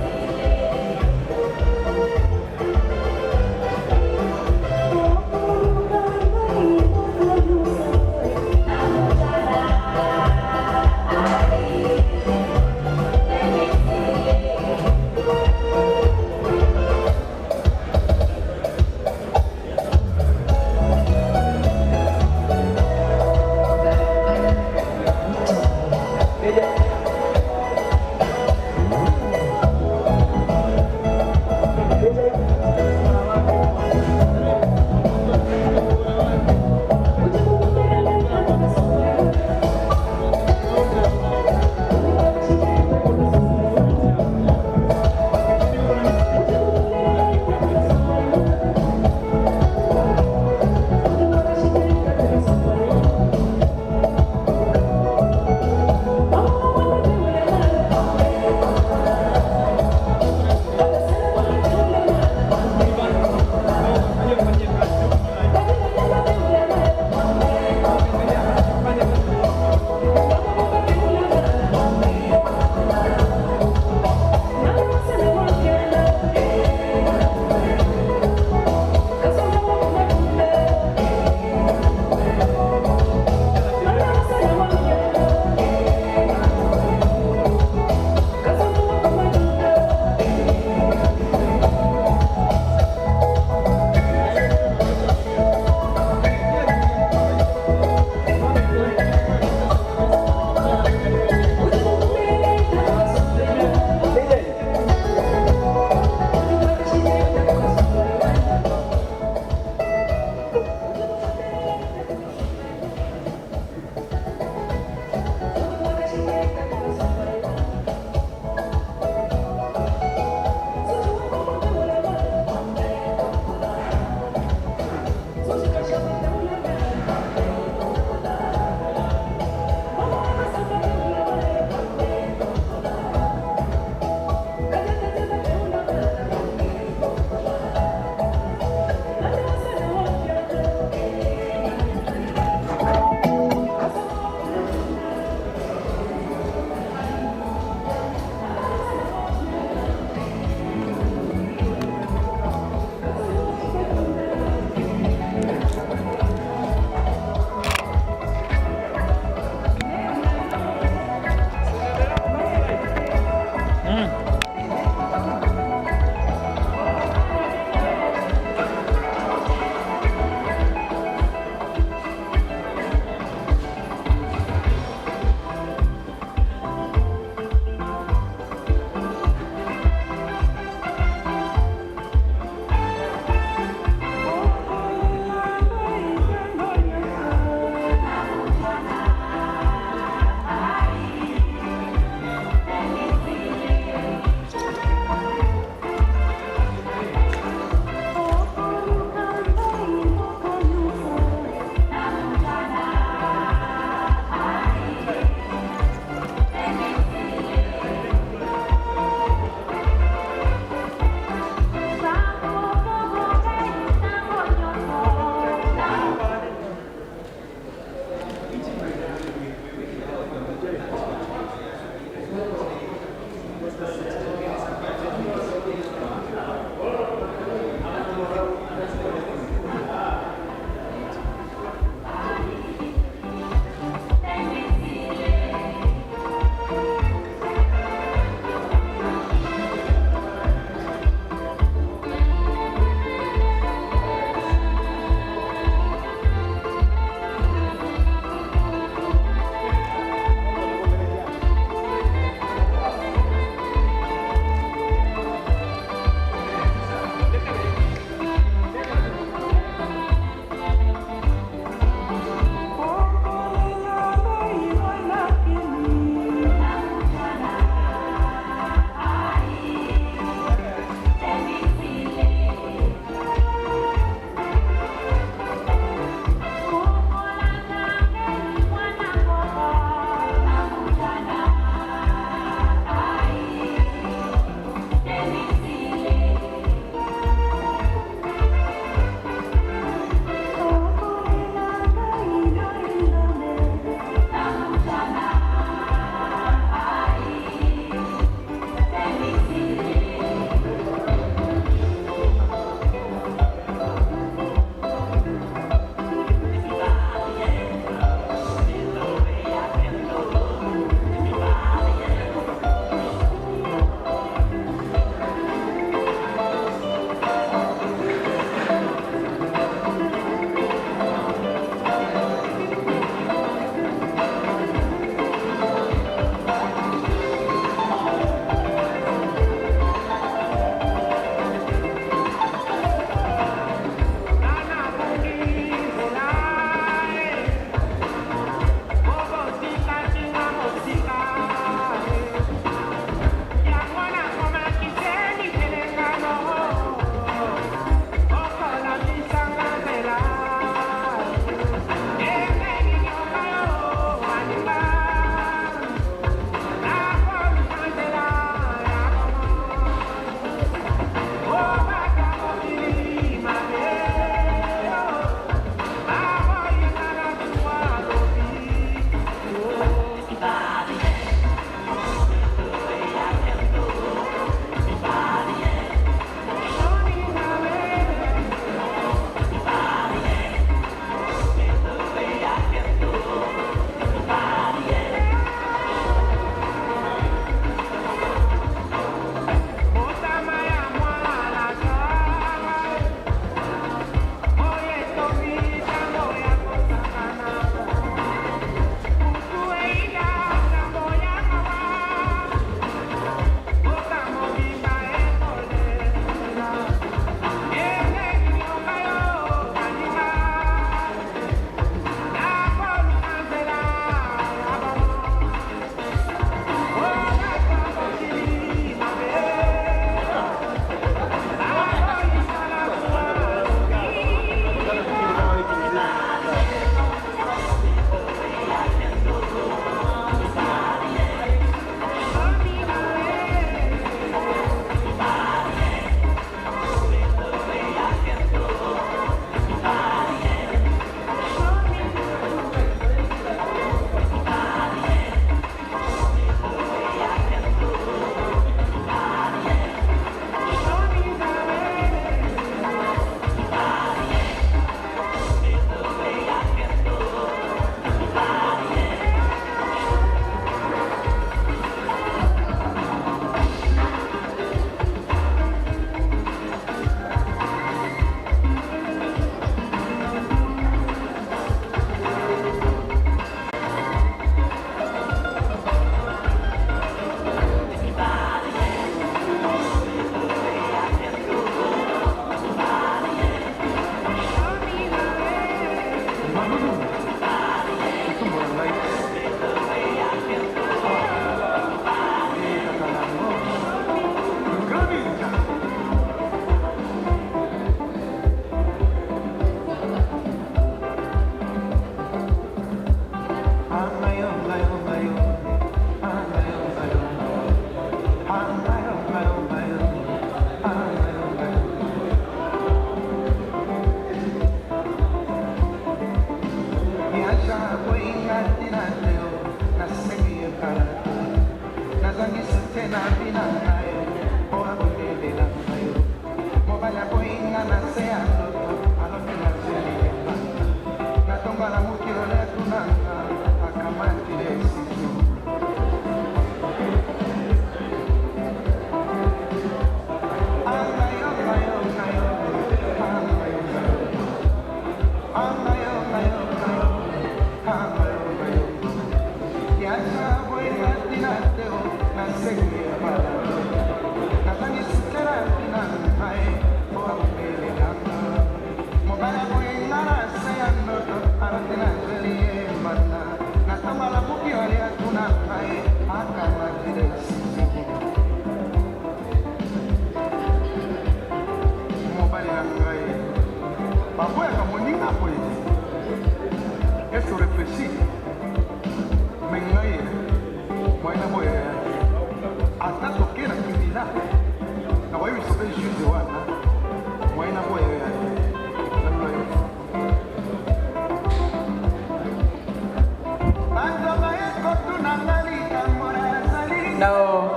Now,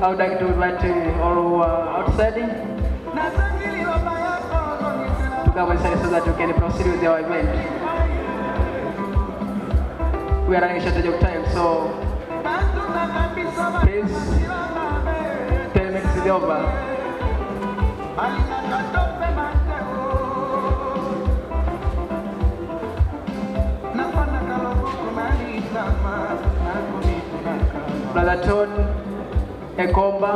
I would like to invite all who are outside to come inside so that we can proceed with our event. We are running a shortage of time, so please, 10 minutes is over. Brother Ton Ekomba,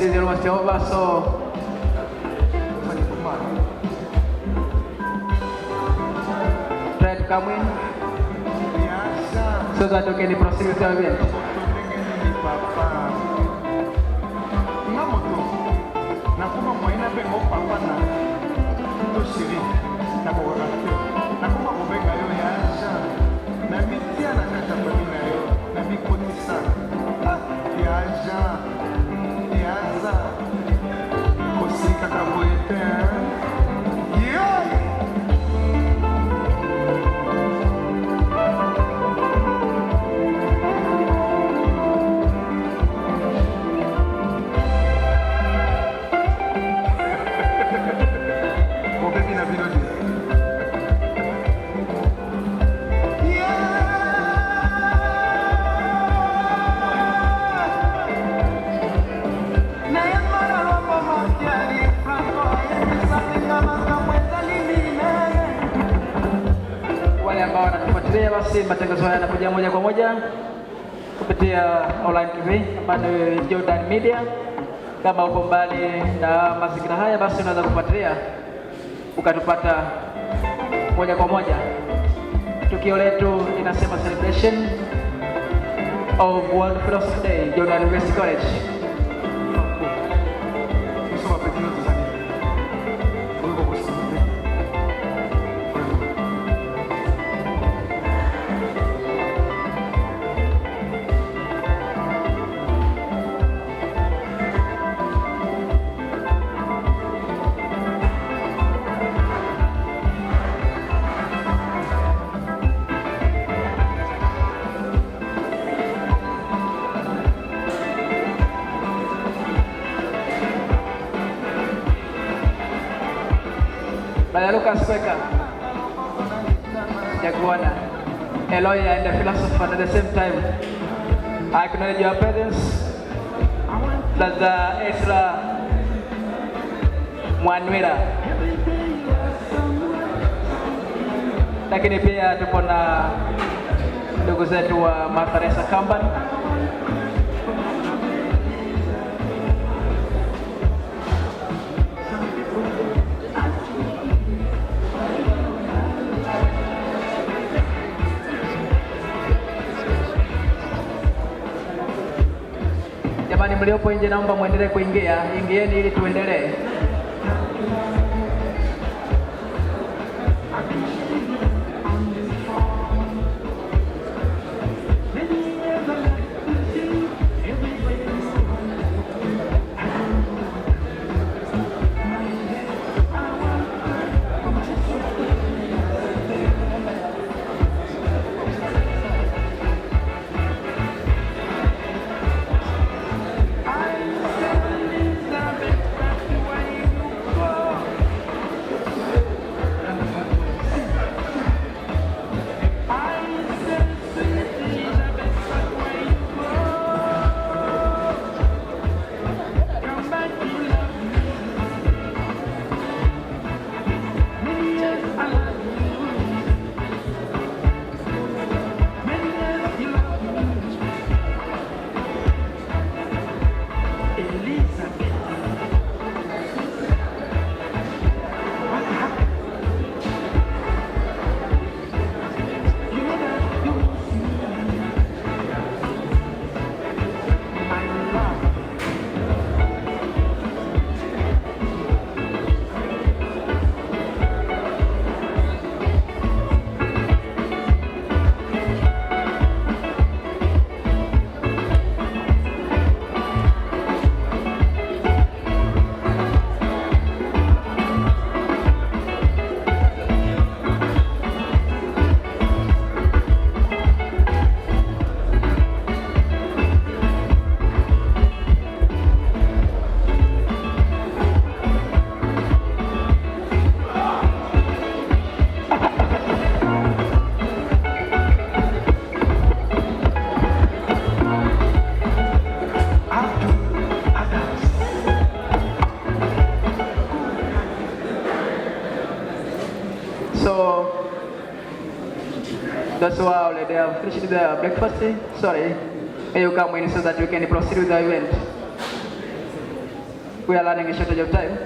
is almost over, so try to come in so that we can proceed with the event. Basi matangazo haya yanakuja moja kwa moja kupitia online TV ambayo ni Jordan Media. Kama uko mbali na mazingira haya, basi unaweza kufuatilia ukatupata moja kwa moja. Tukio letu linasema celebration of World Philosophy Day, Jordan University College. Brother Lucas Kweka, Jaguana, a lawyer and a philosopher at the same time. I acknowledge your presence. Brother Ezra Mwanwira. Lakini pia tupo na ndugu zetu wa Martha Company. Jamani mliopo nje naomba muendelee kuingia. Ingieni ili tuendelee. Those who are already finished their breakfast, sorry, may you come in so that we can proceed with the event. We are running a shortage of time,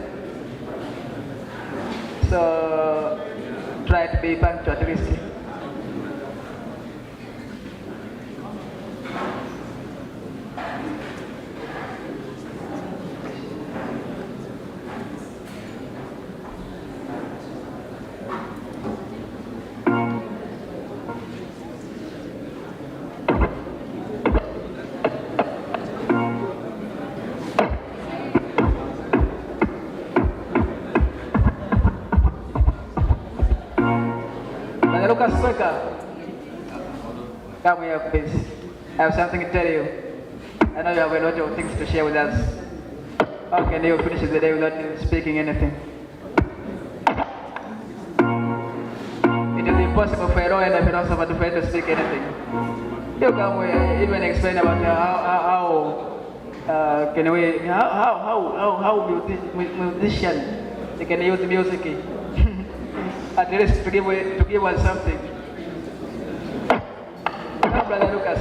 so try to be punctual at least. Lucas Sweka, come here please. I have something to tell you. I know you have a lot of things to share with us. How can you finish the day without speaking anything? It is impossible for a lawyer and a philosopher to fail to speak anything. You come here, even explain about how musician they can use music. At least to give us something. Come, Brother Lucas.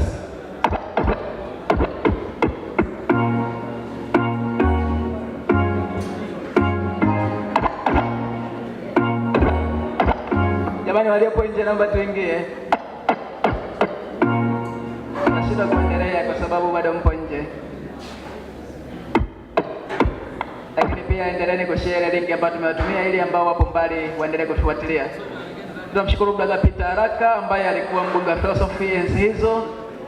Jamani, waliopo nje naomba tuingie. Nashinda kuendelea kwa sababu bado mpo nje. Lakini pia endeleeni kushare link ambayo tumewatumia ili ambao wapo mbali waendelee kutufuatilia. Tunamshukuru Brother Peter Haraka ambaye alikuwa mbunge wa philosophy enzi hizo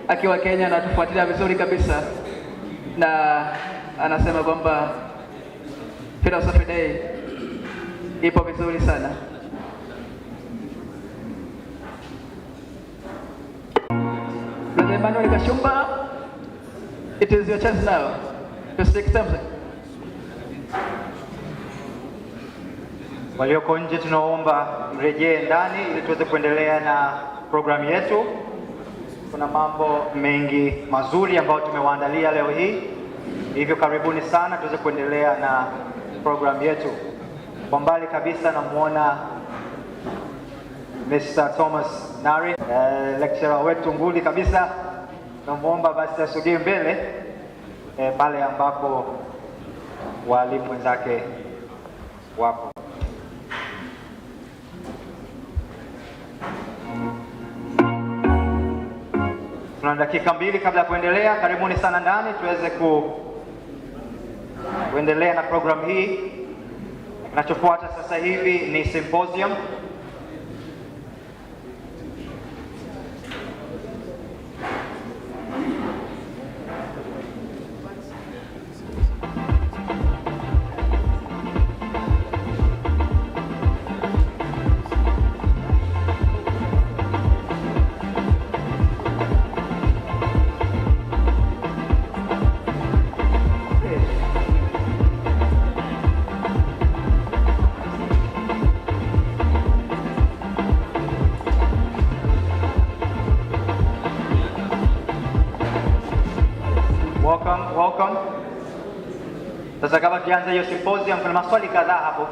akiwa Kenya na tufuatilia vizuri kabisa, na anasema kwamba Philosophy Day ipo vizuri sana. Brother Emmanuel Kashumba, it is your chance now to speak something. Walioko nje tunaomba mrejee ndani ili tuweze kuendelea na programu yetu. Kuna mambo mengi mazuri ambayo tumewaandalia leo hii. Hivyo karibuni sana tuweze kuendelea na programu yetu. Kwa mbali kabisa namuona Mr. Thomas Nari, lecturer wetu nguli kabisa. Namuomba basi asogee mbele pale ambapo walimu wenzake wapo. Tuna dakika 2 kabla ya kuendelea. Karibuni sana ndani tuweze kuendelea na programu hii. Kinachofuata sasa hivi ni symposium. Welcome. Sasa kama tuanze hiyo symposium, kuna maswali kadhaa hapo.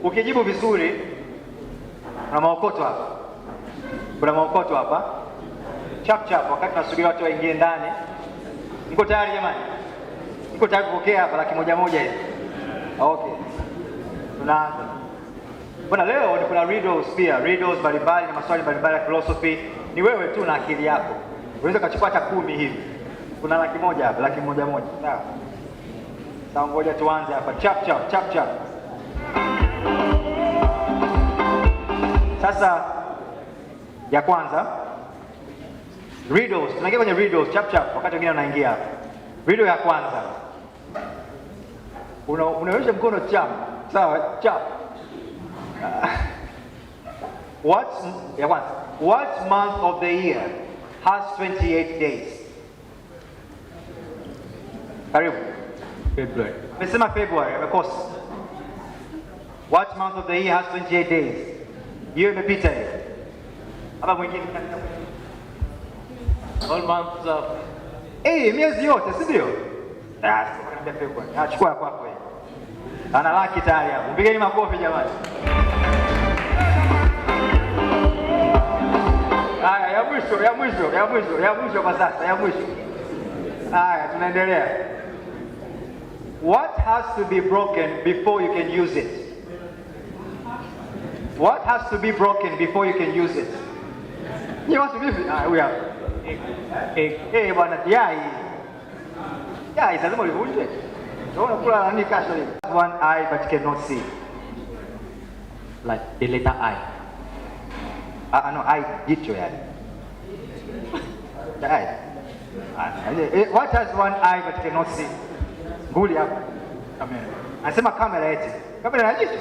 Ukijibu vizuri, kuna maokoto hapa. Chap wakati tunasubiri watu waingie ndani. Mko tayari jamani? Mko tayari kupokea hapa laki moja hivi? Okay. Tunaanza. Bwana, leo kuna riddles mbalimbali na maswali mbalimbali ya philosophy. Ni wewe tu na akili yako. Unaweza kuchukua hata 10 hivi. Kuna laki moja hapa, laki moja. Sawa. Sasa ngoja tuanze hapa. Chap. Sasa ya kwanza riddles. Tunaingia kwenye riddles chap wakati wengine wanaingia hapa. Riddle ya kwanza. Unaweza mkono chap. Sawa, chap. What month of the year has 28 days? Karibu. February. Mesema February, amekosa. What month of the year has 28 days? Hiyo imepita hiyo. Hapa mwingine all months of miezi yote, si ndio? Sasa February. Chukua kwako wewe. Ana laki tayari hapo. Mpigeni makofi jamani. mwisho kwa sasa, ya mwisho. Haya, tunaendelea. What has to be broken before you can use it? What has to be broken before you can use it? You want to be we are. Bwana yai. Yai lazima livunjwe. Unaona kula nani kasho hivi? One eye but cannot see. Like the letter I. No, I jicho yani. The eye. What has one eye but cannot see? Nguli hapa. Kamera. Anasema kamera eti. Kamera na jicho.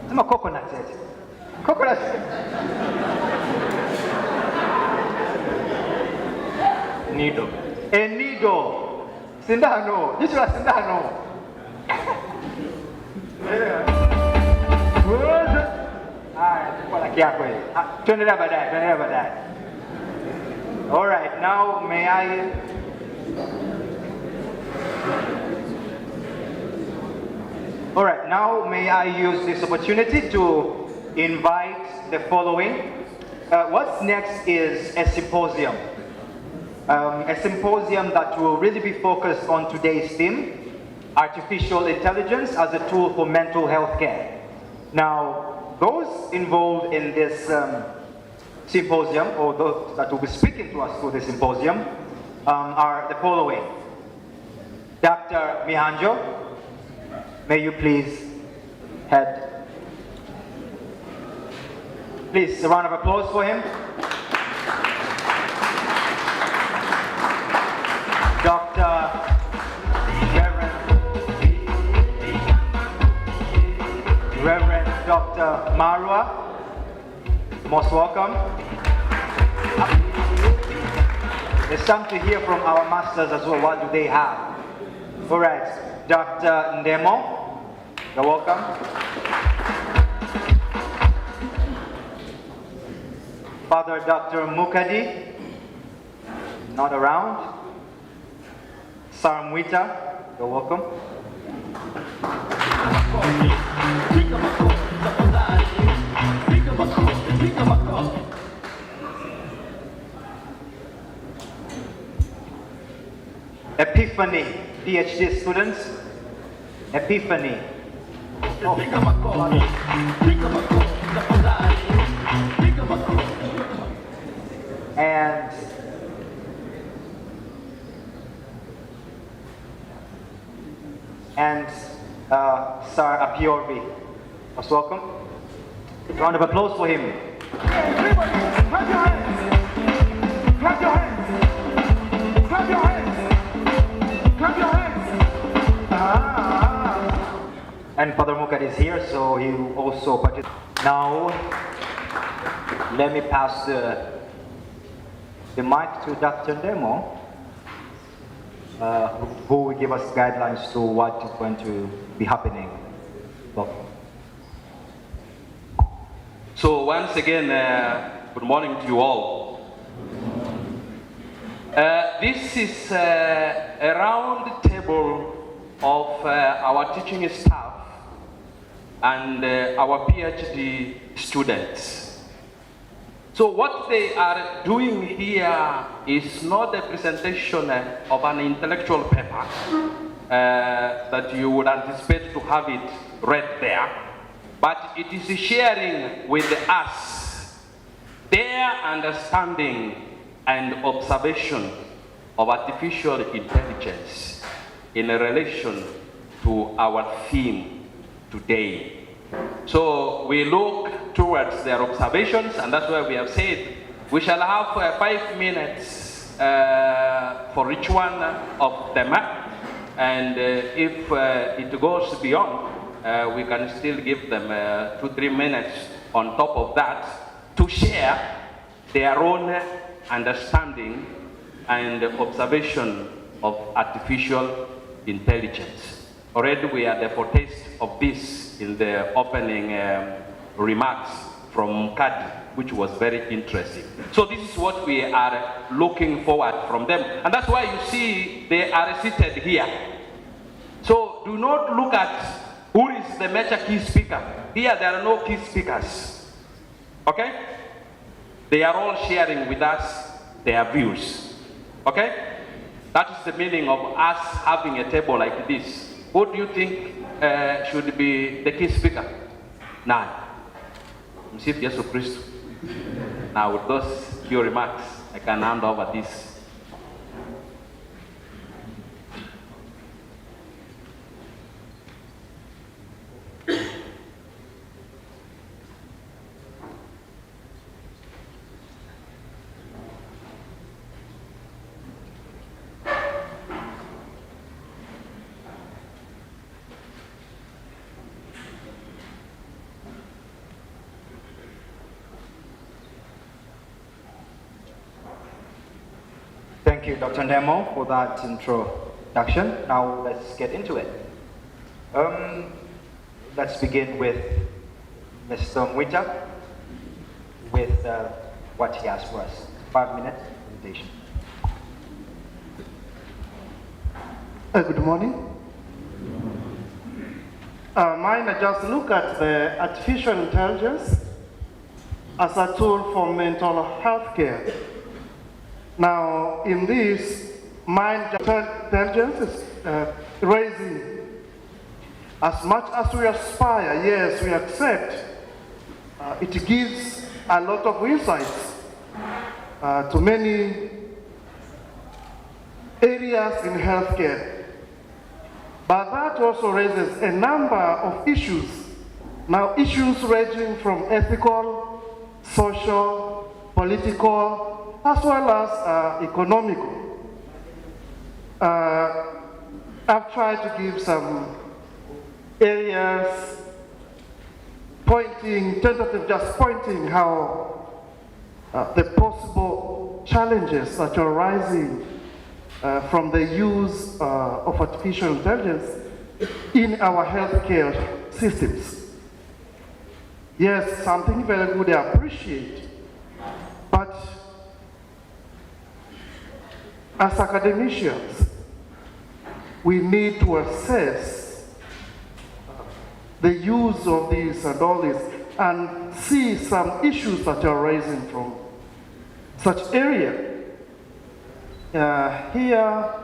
Anasema coconut eti. Coconut. Needle. A needle. Sindano. Jicho la sindano. Tuendelea baadaye. All right, now may I use this opportunity to invite the following. What's next is a symposium. A symposium that will really be focused on today's theme, artificial intelligence as a tool for mental health care. Now, those involved in this symposium, or those that will be speaking to us through the symposium, are the following. Dr. Mihanjo, may you please head. Please, a round of applause for him. Reverend Dr. Marwa, most welcome. It's time to hear from our masters as well. What do they have? All right, Dr. Ndemo, you're welcome. Father Dr. Mukadi, not around. Saramwita, you're welcome. Epiphany, PhD students. Epiphany. And Sir Apiorbi, most welcome. Round of applause for him. Everybody, clap your hands. Clap your hands. Clap your hands. Clap your hands. And Father Mukad is here, so he will also participate. Now, let me pass the mic to Dr. Ndemo, who will give us guidelines to what is going to be happening. Welcome. So once again, good morning to you all. This is a round table of our teaching staff and our PhD students. So what they are doing here is not a presentation of an intellectual paper that you would anticipate to have it read there, but it is sharing with us their understanding and observation of artificial intelligence in relation to our theme today. So we look towards their observations, and that's why we have said we shall have 5 minutes for each one of them, and if it goes beyond, we can still give them 2-3 minutes on top of that to share their own understanding and observation of artificial intelligence. Already we had a foretaste of this in the opening remarks from Kadi, which was very interesting. So this is what we are looking forward from them. And that's why you see they are seated here. So do not look at who is the major key speaker. Here there are no key speakers. Okay? They are all sharing with us their views. Okay? That is the meaning of us having a table like this. Who do you think should be the key speaker? None. Msifu Yesu Kristo. Now with those few remarks, I can hand over this. Thank you, Dr. Nemo, for that introduction. Now let's get into it. Let's begin with Mr. Mwita with what he has for us. 5-minute presentation. Good morning. Mine, I just look at the artificial intelligence as a tool for mental health care. Now, in this, mind intelligence is raising. As much as we aspire, yes, we accept, it gives a lot of insights to many areas in healthcare. But that also raises a number of issues. Now, issues ranging from ethical, social, political, as well as economical. I've tried to give some areas just pointing how the possible challenges that are arising from the use of artificial intelligence in our healthcare systems. Yes, something very good I appreciate, but as academicians, we need to assess the use of these and all this and see some issues that are arising from such area. Here,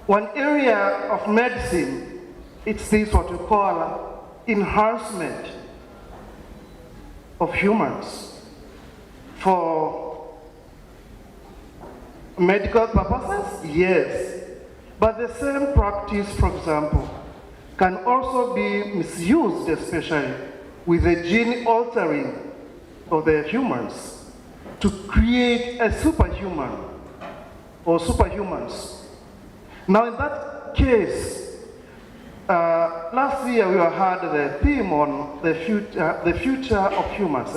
one area of medicine, it's this what we call enhancement of humans for medical purposes, yes. But the same practice, for example, can also be misused, especially with the gene altering of the humans to create a superhuman or superhumans. Now in that case, last year we had the theme on the future of humans,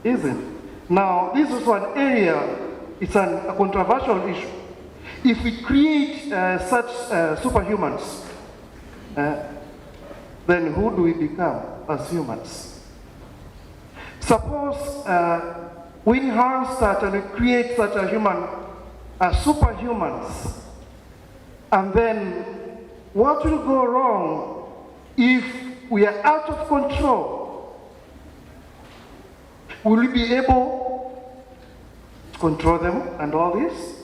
isn't it? Now this is one area. It's a controversial issue. If we create such superhumans, then who do we become as humans? Suppose we enhance that and we create such a human, superhumans, and then what will go wrong if we are out of control? Will we be able control them and all this?